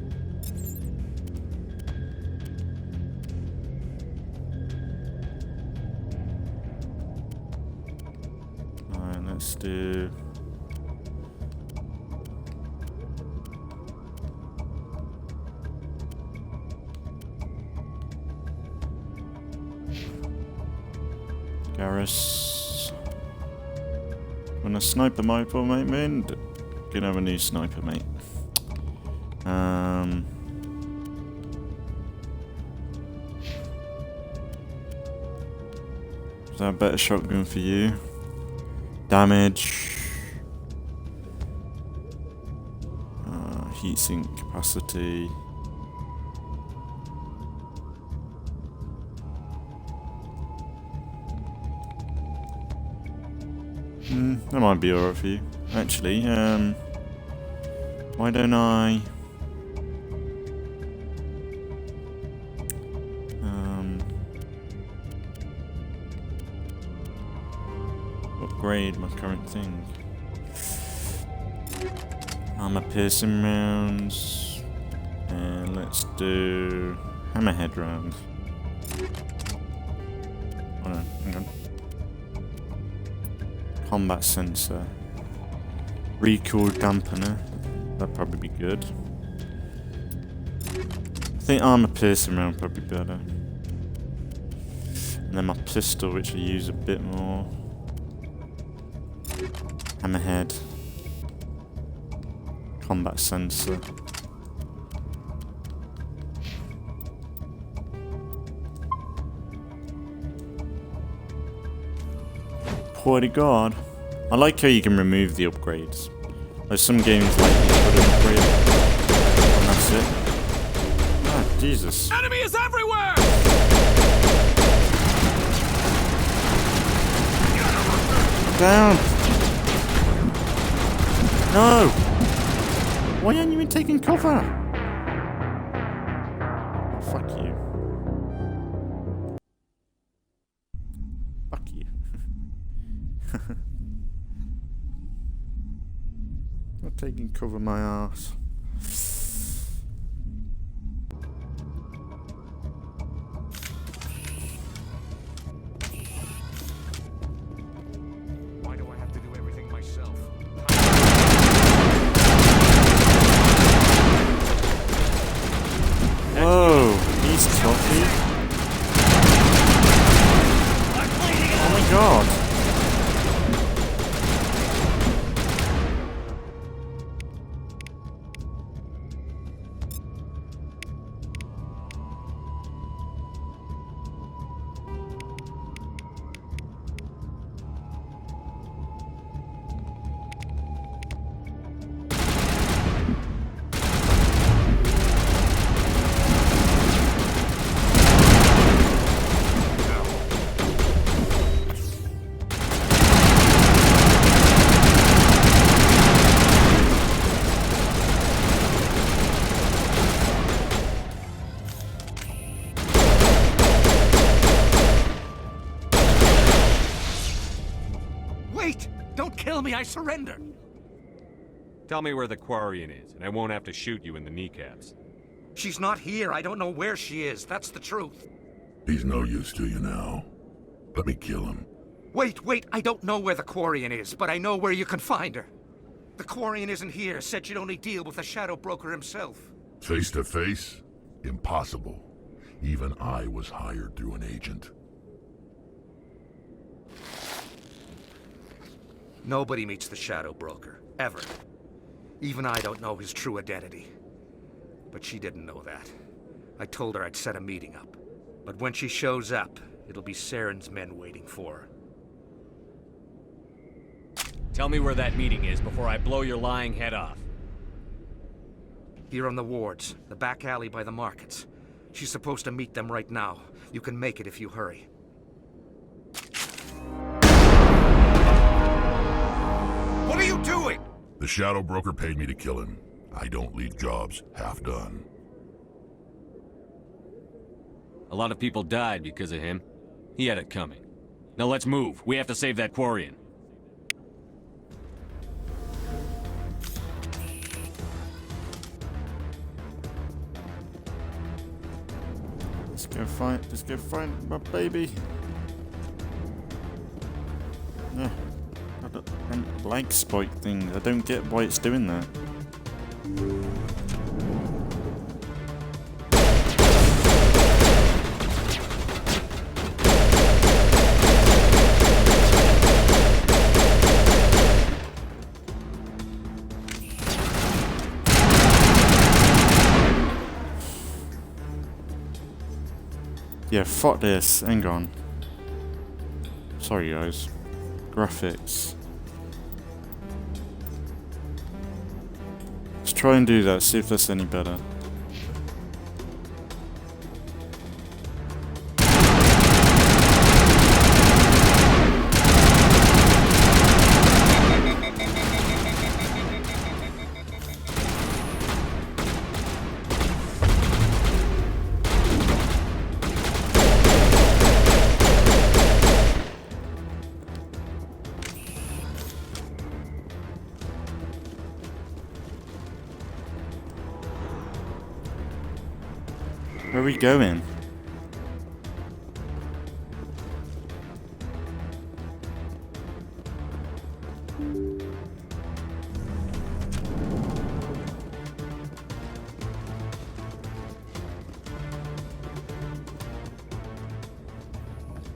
Alright, let's do Garrus. When a sniper mate, man, gonna have a new sniper mate. Is that a better shotgun for you? Damage. Heatsink capacity. That might be alright for you. Actually, why don't I upgrade my current thing? Armor piercing rounds, and let's do hammerhead rounds. Oh no, hang on. Combat sensor. Recoil dampener. That'd probably be good. I think armor piercing round would probably be better. And then my pistol, which I use a bit more. Hammerhead. Combat sensor. Pretty god. I like how you can remove the upgrades. There's some games like you put an upgrade and that's it. Ah, Jesus. Enemy is everywhere! Down! No! Why aren't you even taking cover? Oh, fuck you. Fuck you. Not taking cover my ass. Why do I have to do everything myself? Whoa, he's toughy. Oh my god. kill me, I surrender. Tell me where the Quarian is, and I won't have to shoot you in the kneecaps. She's not here. I don't know where she is. That's the truth. He's no use to you now. Let me kill him. Wait. I don't know where the Quarian is, but I know where you can find her. The Quarian isn't here. Said she'd only deal with the Shadow Broker himself. Face to face? Impossible. Even I was hired through an agent. Nobody meets the Shadow Broker. Ever. Even I don't know his true identity. But she didn't know that. I told her I'd set a meeting up. But when she shows up, it'll be Saren's men waiting for her. Tell me where that meeting is before I blow your lying head off. Here on the wards, the back alley by the markets. She's supposed to meet them right now. You can make it if you hurry. What are you doing? The Shadow Broker paid me to kill him. I don't leave jobs half done. A lot of people died because of him. He had it coming. Now let's move. We have to save that Quarian. Let's go find my baby. Yeah. And lag spike thing. I don't get why it's doing that. Yeah, fuck this. Hang on. Sorry, guys. Graphics. Let's try and do that, see if that's any better. Where are we going?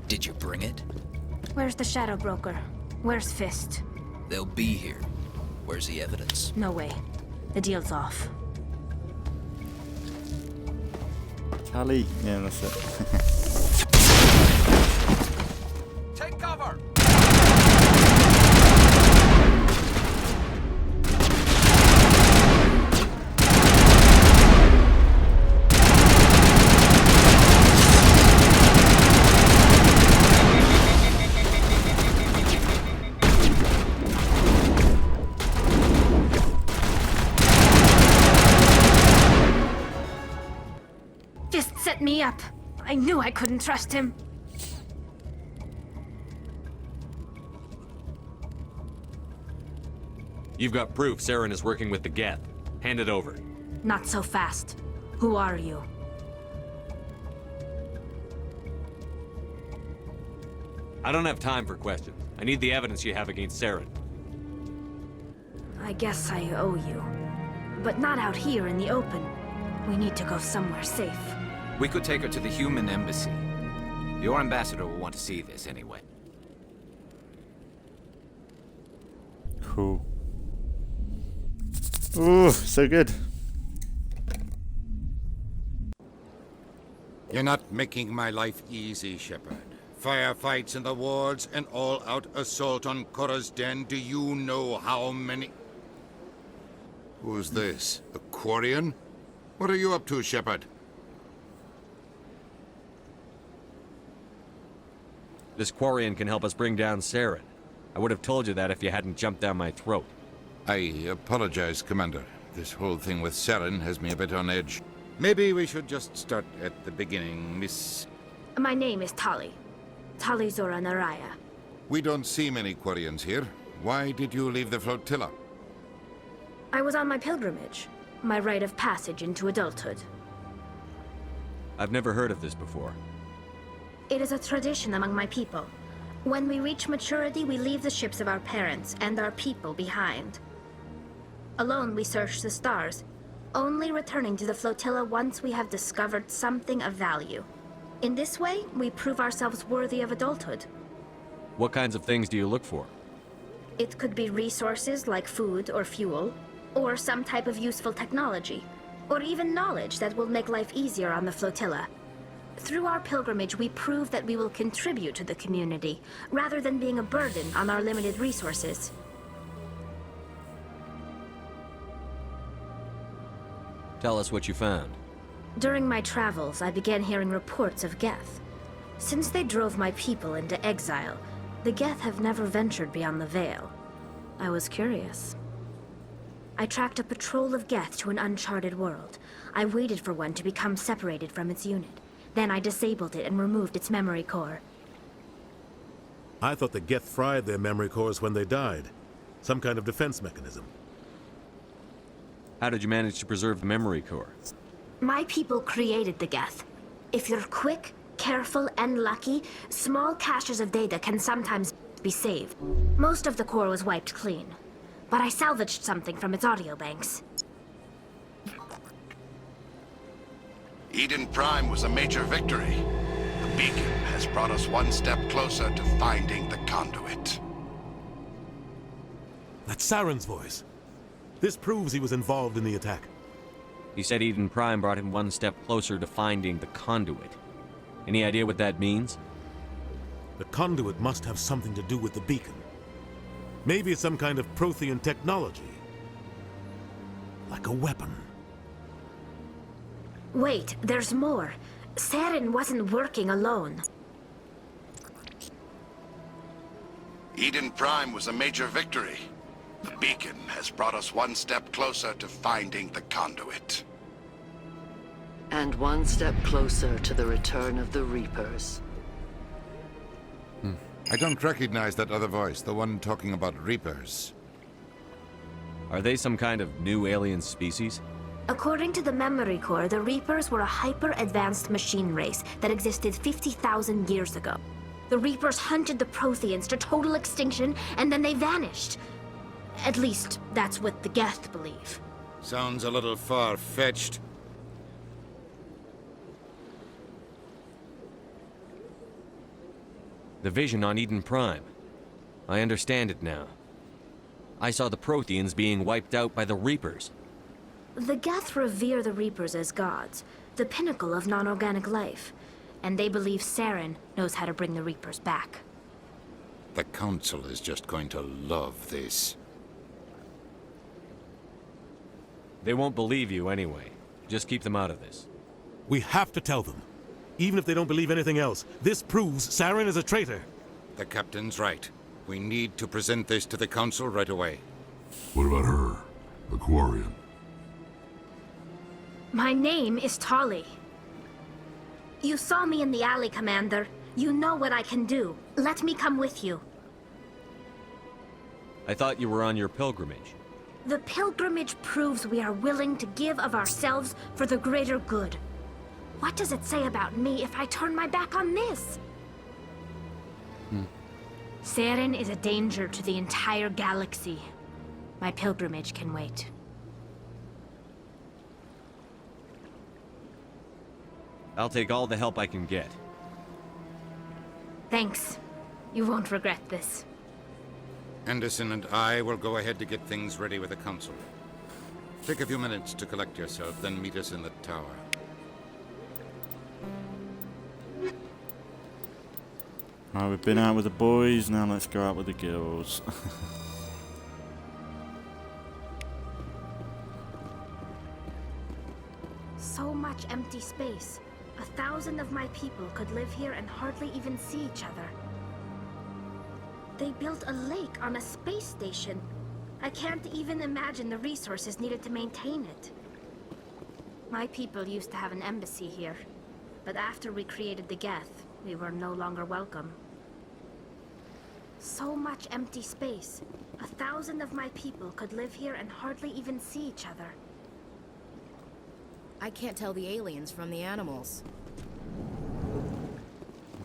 Did you bring it? Where's the Shadow Broker? Where's Fist? They'll be here. Where's the evidence? No way. The deal's off. Callie? Yeah, that's it. Take cover! Set me up. I knew I couldn't trust him. You've got proof Saren is working with the Geth. Hand it over. Not so fast. Who are you? I don't have time for questions. I need the evidence you have against Saren. I guess I owe you. But not out here in the open. We need to go somewhere safe. We could take her to the human embassy. Your ambassador will want to see this anyway. Cool. Ooh, so good. You're not making my life easy, Shepard. Firefights in the wards, an all-out assault on Korra's den. Do you know how many... Who's this? A Quarian? What are you up to, Shepard? This Quarian can help us bring down Saren. I would have told you that if you hadn't jumped down my throat. I apologize, Commander. This whole thing with Saren has me a bit on edge. Maybe we should just start at the beginning, Miss... My name is Tali. Tali Zora Naraya. We don't see many Quarians here. Why did you leave the flotilla? I was on my pilgrimage, my rite of passage into adulthood. I've never heard of this before. It is a tradition among my people. When we reach maturity, we leave the ships of our parents and our people behind. Alone, we search the stars, only returning to the flotilla once we have discovered something of value. In this way, we prove ourselves worthy of adulthood. What kinds of things do you look for? It could be resources like food or fuel, or some type of useful technology, or even knowledge that will make life easier on the flotilla. Through our pilgrimage, we prove that we will contribute to the community, rather than being a burden on our limited resources. Tell us what you found. During my travels, I began hearing reports of Geth. Since they drove my people into exile, the Geth have never ventured beyond the Veil. I was curious. I tracked a patrol of Geth to an uncharted world. I waited for one to become separated from its unit. Then I disabled it and removed its memory core. I thought the Geth fried their memory cores when they died. Some kind of defense mechanism. How did you manage to preserve the memory core? My people created the Geth. If you're quick, careful, and lucky, small caches of data can sometimes be saved. Most of the core was wiped clean, but I salvaged something from its audio banks. Eden Prime was a major victory. The beacon has brought us one step closer to finding the conduit. That's Saren's voice. This proves he was involved in the attack. He said Eden Prime brought him one step closer to finding the conduit. Any idea what that means? The conduit must have something to do with the beacon. Maybe it's some kind of Prothean technology. Like a weapon. Wait, there's more. Saren wasn't working alone. Eden Prime was a major victory. The beacon has brought us one step closer to finding the conduit. And one step closer to the return of the Reapers. I don't recognize that other voice, the one talking about Reapers. Are they some kind of new alien species? According to the memory core, the Reapers were a hyper-advanced machine race that existed 50,000 years ago. The Reapers hunted the Protheans to total extinction, and then they vanished. At least, that's what the Geth believe. Sounds a little far-fetched. The vision on Eden Prime. I understand it now. I saw the Protheans being wiped out by the Reapers. The Geth revere the Reapers as gods, the pinnacle of non-organic life, and they believe Saren knows how to bring the Reapers back. The Council is just going to love this. They won't believe you anyway. Just keep them out of this. We have to tell them. Even if they don't believe anything else, this proves Saren is a traitor. The Captain's right. We need to present this to the Council right away. What about her? The Quarian? My name is Tali. You saw me in the alley, Commander. You know what I can do. Let me come with you. I thought you were on your pilgrimage. The pilgrimage proves we are willing to give of ourselves for the greater good. What does it say about me if I turn my back on this? Saren is a danger to the entire galaxy. My pilgrimage can wait. I'll take all the help I can get. Thanks. You won't regret this. Anderson and I will go ahead to get things ready with the Council. Take a few minutes to collect yourself, then meet us in the tower. Alright, we've been out with the boys, now let's go out with the girls. So much empty space. 1,000 of my people could live here and hardly even see each other. They built a lake on a space station. I can't even imagine the resources needed to maintain it. My people used to have an embassy here, but after we created the Geth, we were no longer welcome. So much empty space. 1,000 of my people could live here and hardly even see each other. I can't tell the aliens from the animals.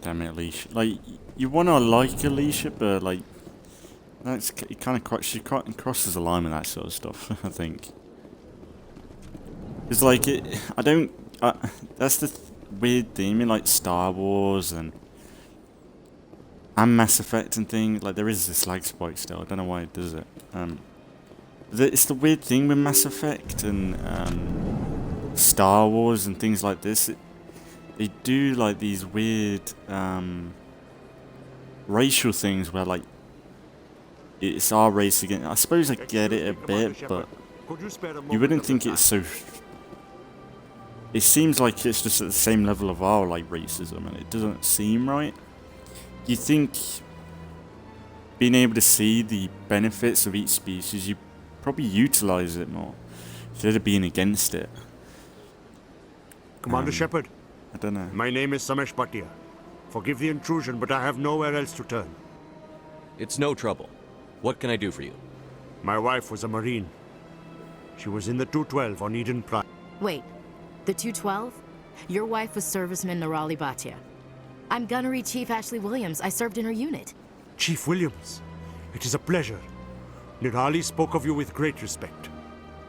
Damn it, Alicia. Like, you want to like Alicia, but like, that's it kind of she crosses the line with that sort of stuff. I think. It's like I don't. That's the weird thing. I mean, like Star Wars and Mass Effect and things. Like, there is this lag spike still. I don't know why it does it. It's the weird thing with Mass Effect and Star Wars and things like this. They do like these weird racial things where like it's our race again. I suppose I get it a bit, but you wouldn't think it's so. It seems like it's just at the same level of our like racism, and it doesn't seem right. You think being able to see the benefits of each species, you probably utilize it more instead of being against it. Commander Shepard. I don't know. My name is Samesh Bhatia. Forgive the intrusion, but I have nowhere else to turn. It's no trouble. What can I do for you? My wife was a Marine. She was in the 212 on Eden Prime. Wait, the 212? Your wife was Serviceman Nirali Bhatia. I'm Gunnery Chief Ashley Williams. I served in her unit. Chief Williams, it is a pleasure. Nirali spoke of you with great respect.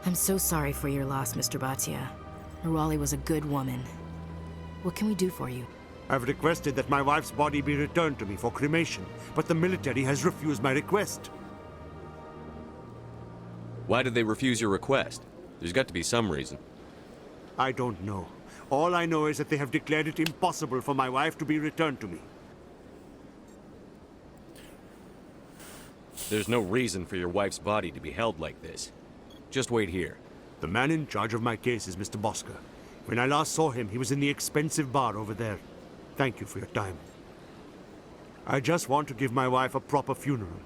I'm so sorry for your loss, Mr. Bhatia. Nirali was a good woman. What can we do for you? I've requested that my wife's body be returned to me for cremation, but the military has refused my request. Why did they refuse your request? There's got to be some reason. I don't know. All I know is that they have declared it impossible for my wife to be returned to me. There's no reason for your wife's body to be held like this. Just wait here. The man in charge of my case is Mr. Bosker. When I last saw him, he was in the expensive bar over there. Thank you for your time. I just want to give my wife a proper funeral,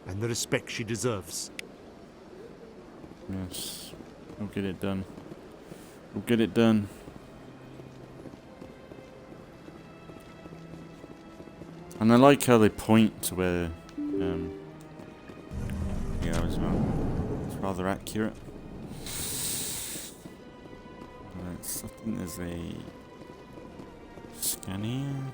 and the respect she deserves. Yes. We'll get it done. We'll get it done. And I like how they point to where, yeah, as well. It's rather accurate. I think there's a scan here.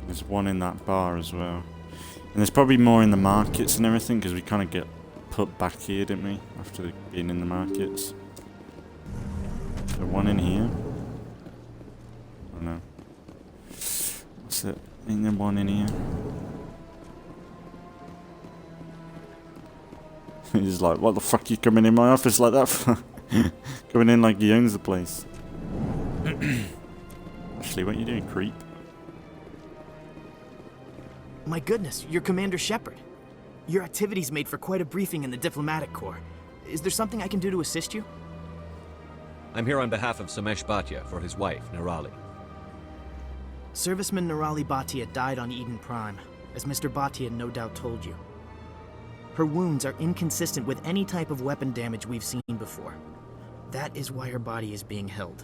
There's one in that bar as well. And there's probably more in the markets and everything, because we kind of get put back here, didn't we? After being in the markets. So one in here. Oh no. What's it? Ain't there one in here? He's like, what the fuck you coming in my office like that for? Coming in like he owns the place. Ashley, what are you doing, creep? My goodness, you're Commander Shepard. Your activities made for quite a briefing in the diplomatic corps. Is there something I can do to assist you? I'm here on behalf of Samesh Bhatia for his wife, Nirali. Serviceman Nirali Bhatia died on Eden Prime, as Mr. Bhatia no doubt told you. Her wounds are inconsistent with any type of weapon damage we've seen before. That is why her body is being held.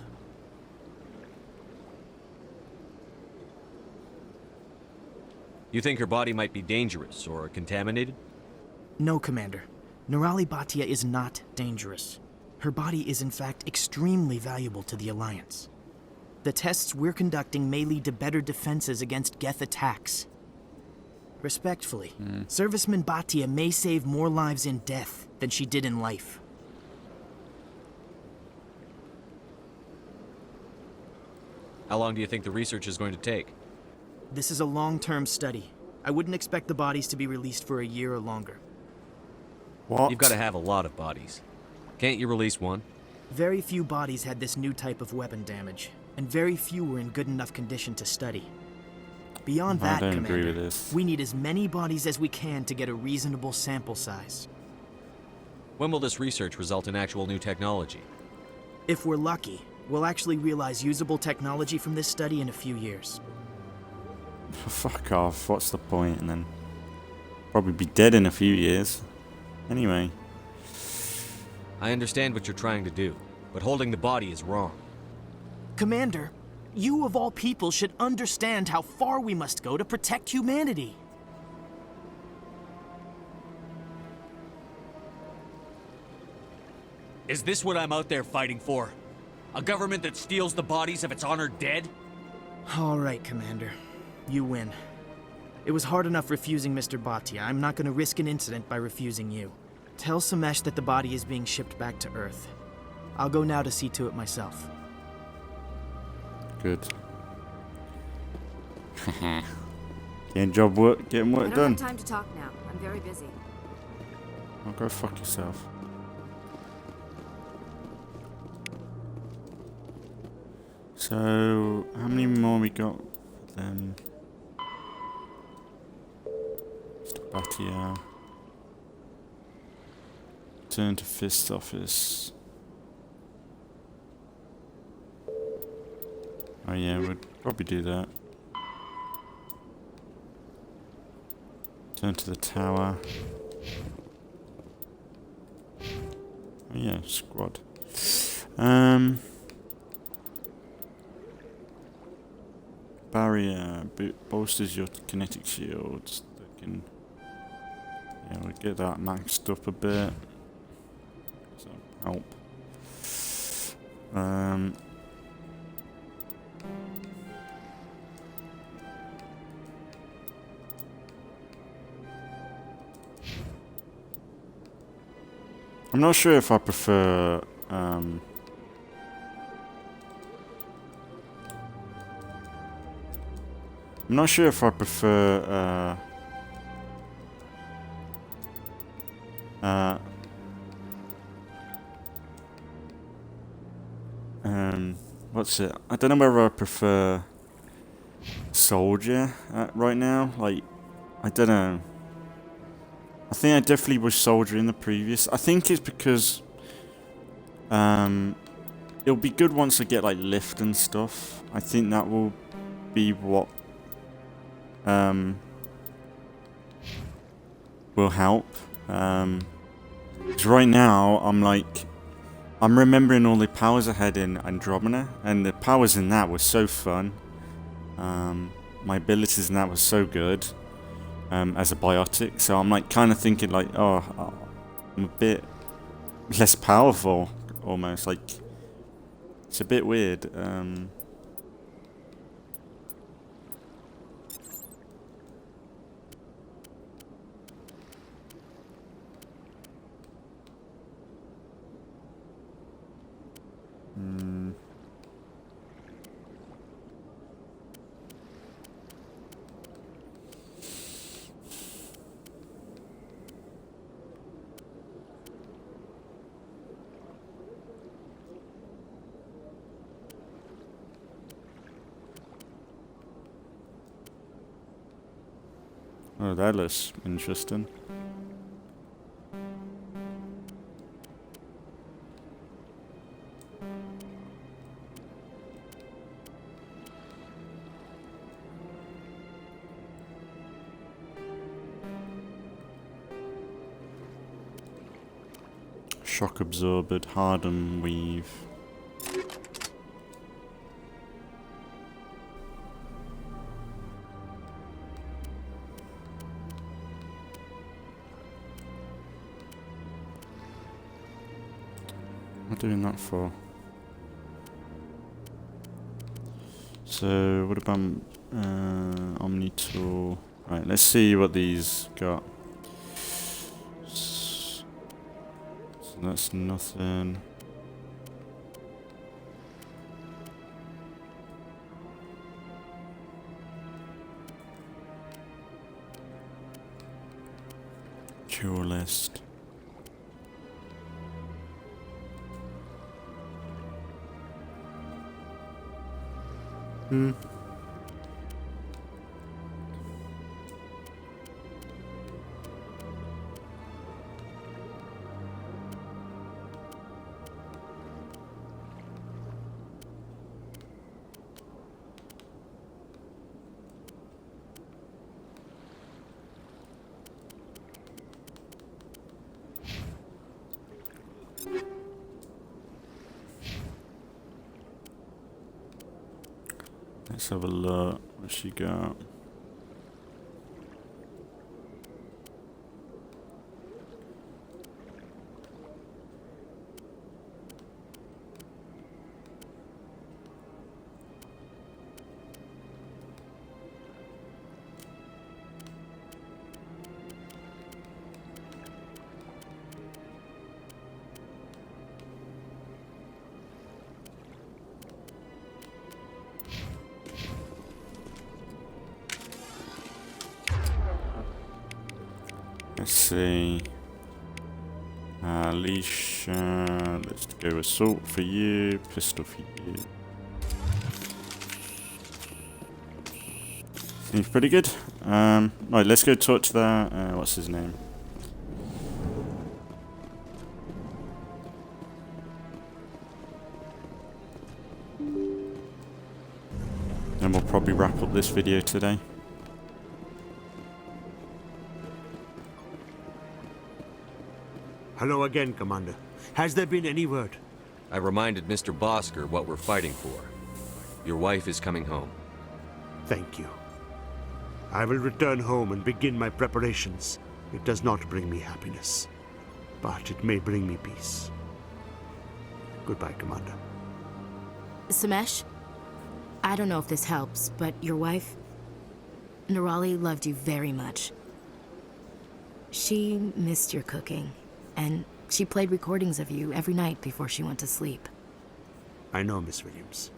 You think her body might be dangerous or contaminated? No, Commander. Nirali Bhatia is not dangerous. Her body is in fact extremely valuable to the Alliance. The tests we're conducting may lead to better defenses against Geth attacks. Respectfully, Serviceman Bhatia may save more lives in death than she did in life. How long do you think the research is going to take? This is a long-term study. I wouldn't expect the bodies to be released for a year or longer. What? You've got to have a lot of bodies. Can't you release one? Very few bodies had this new type of weapon damage, and very few were in good enough condition to study. Beyond that, Commander, we need as many bodies as we can to get a reasonable sample size. When will this research result in actual new technology? If we're lucky, we'll actually realize usable technology from this study in a few years. Fuck off, what's the point? And then probably be dead in a few years. Anyway. I understand what you're trying to do, but holding the body is wrong. Commander, you of all people should understand how far we must go to protect humanity. Is this what I'm out there fighting for? A government that steals the bodies of its honored dead? All right, Commander. You win. It was hard enough refusing Mr. Bhatia. I'm not going to risk an incident by refusing you. Tell Samesh that the body is being shipped back to Earth. I'll go now to see to it myself. Good. Getting work I don't done. have time to talk now. I'm very busy. Oh, go fuck yourself. So, how many more we got then? Mr. Bhatia. Turn to Fist office. Oh yeah, we'd probably do that. Turn to the tower. Oh yeah, squad. Barrier bolsters your kinetic shields. That can, yeah, we'll get that maxed up a bit. So help. I'm not sure if I prefer I'm not sure if I prefer what's it? I don't know whether I prefer soldier right now. Like, I don't know. I think I definitely was soldier in the previous. I think it's because it'll be good once I get like lift and stuff. I think that will be what will help. 'Cause right now I'm remembering all the powers I had in Andromeda, and the powers in that were so fun. My abilities in that were so good. As a biotic, so I'm like kind of thinking like, oh, I'm a bit less powerful, almost. Like, it's a bit weird. Oh, that looks interesting. Shock absorbed, harden weave. What am I doing that for? So what about Omni tool? Right, let's see what these got. So that's nothing. Cure list. Hmm. Let's have a look. What she got? Let's see. Alicia, let's go assault for you, pistol for you. Seems pretty good. Right, let's go talk to that. What's his name? And we'll probably wrap up this video today. Hello again, Commander. Has there been any word? I reminded Mr. Bosker what we're fighting for. Your wife is coming home. Thank you. I will return home and begin my preparations. It does not bring me happiness, but it may bring me peace. Goodbye, Commander. Samesh, I don't know if this helps, but your wife, Nerali, loved you very much. She missed your cooking, and she played recordings of you every night before she went to sleep. I know, Miss Williams.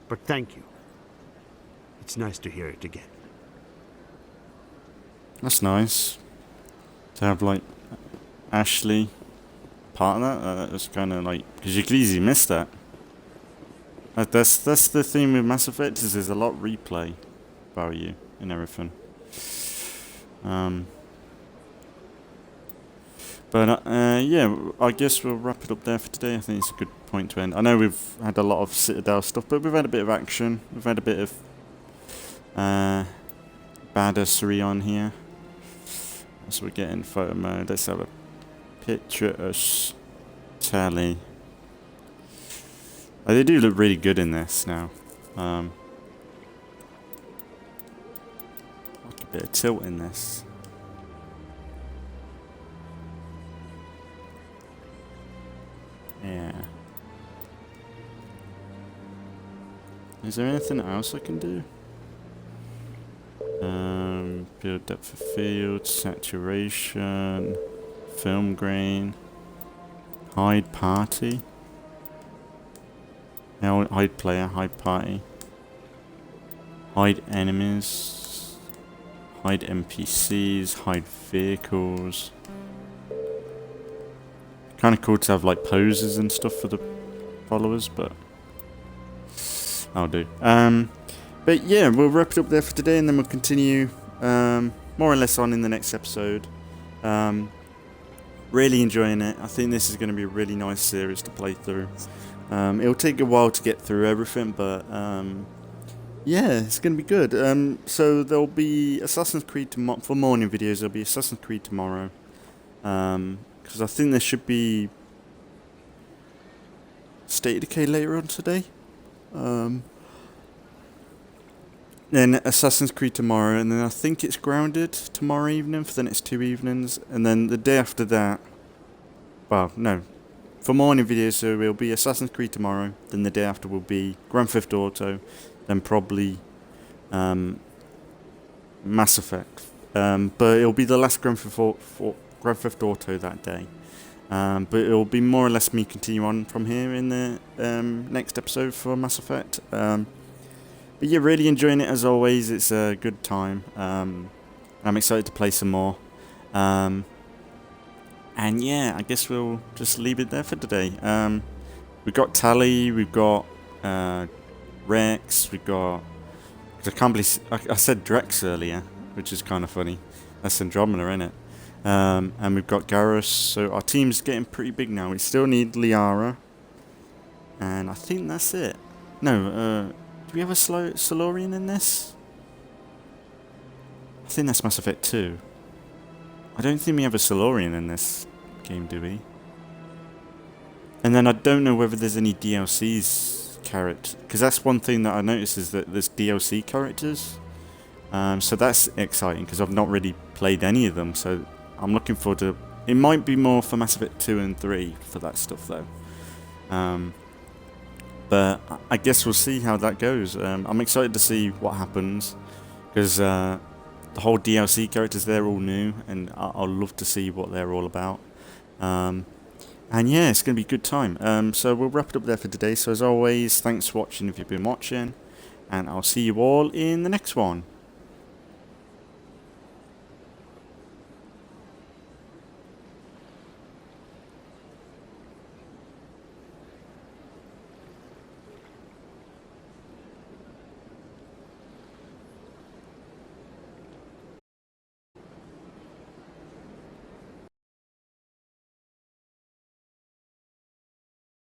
But thank you. It's nice to hear it again. That's nice. To have, like, Ashley part of that. That was kind of like... Because you could easily miss that. That's the theme with Mass Effect, is there's a lot of replay value and everything. But yeah, I guess we'll wrap it up there for today. I think it's a good point to end. I know we've had a lot of Citadel stuff, but we've had a bit of action. We've had a bit of badassery on here. As we get in photo mode, let's have a picture of Tally. Oh, they do look really good in this now. Like a bit of tilt in this. Yeah. Is there anything else I can do? Build depth of field, saturation, film grain, hide party. Now hide player, hide party, hide enemies, hide NPCs, hide vehicles. Kind of cool to have like poses and stuff for the followers, but I'll do. But yeah, we'll wrap it up there for today, and then we'll continue more or less on in the next episode. Really enjoying it. I think this is going to be a really nice series to play through. It'll take a while to get through everything, but yeah, it's going to be good. So there'll be Assassin's Creed tomorrow. For morning videos, there'll be Assassin's Creed tomorrow. Because I think there should be State of Decay later on today. Then Assassin's Creed tomorrow, and then I think it's Grounded tomorrow evening for the next 2 evenings, and then the day after that, well, no, for morning videos, so it'll be Assassin's Creed tomorrow, then the day after will be Grand Theft Auto, then probably Mass Effect, but it'll be the last Grand Theft Auto that day, but it'll be more or less me continue on from here in the next episode for Mass Effect. But yeah, really enjoying it as always. It's a good time. I'm excited to play some more. And yeah, I guess we'll just leave it there for today. We've got Tally, we've got Rex, we've got... I can't believe I said Drex earlier, which is kind of funny. That's Andromeda, innit? And we've got Garrus. So our team's getting pretty big now. We still need Liara. And I think that's it. No, do we have a Solarian in this? I think that's Mass Effect 2. I don't think we have a Solarian in this game, do we? And then I don't know whether there's any DLCs character, because that's one thing that I noticed is that there's DLC characters. So that's exciting because I've not really played any of them. So I'm looking forward to. It might be more for Mass Effect 2 and 3 for that stuff though. But I guess we'll see how that goes. I'm excited to see what happens, because the whole DLC characters, they're all new, and I'll love to see what they're all about. And yeah, it's going to be a good time. So we'll wrap it up there for today. So as always, thanks for watching if you've been watching, and I'll see you all in the next one.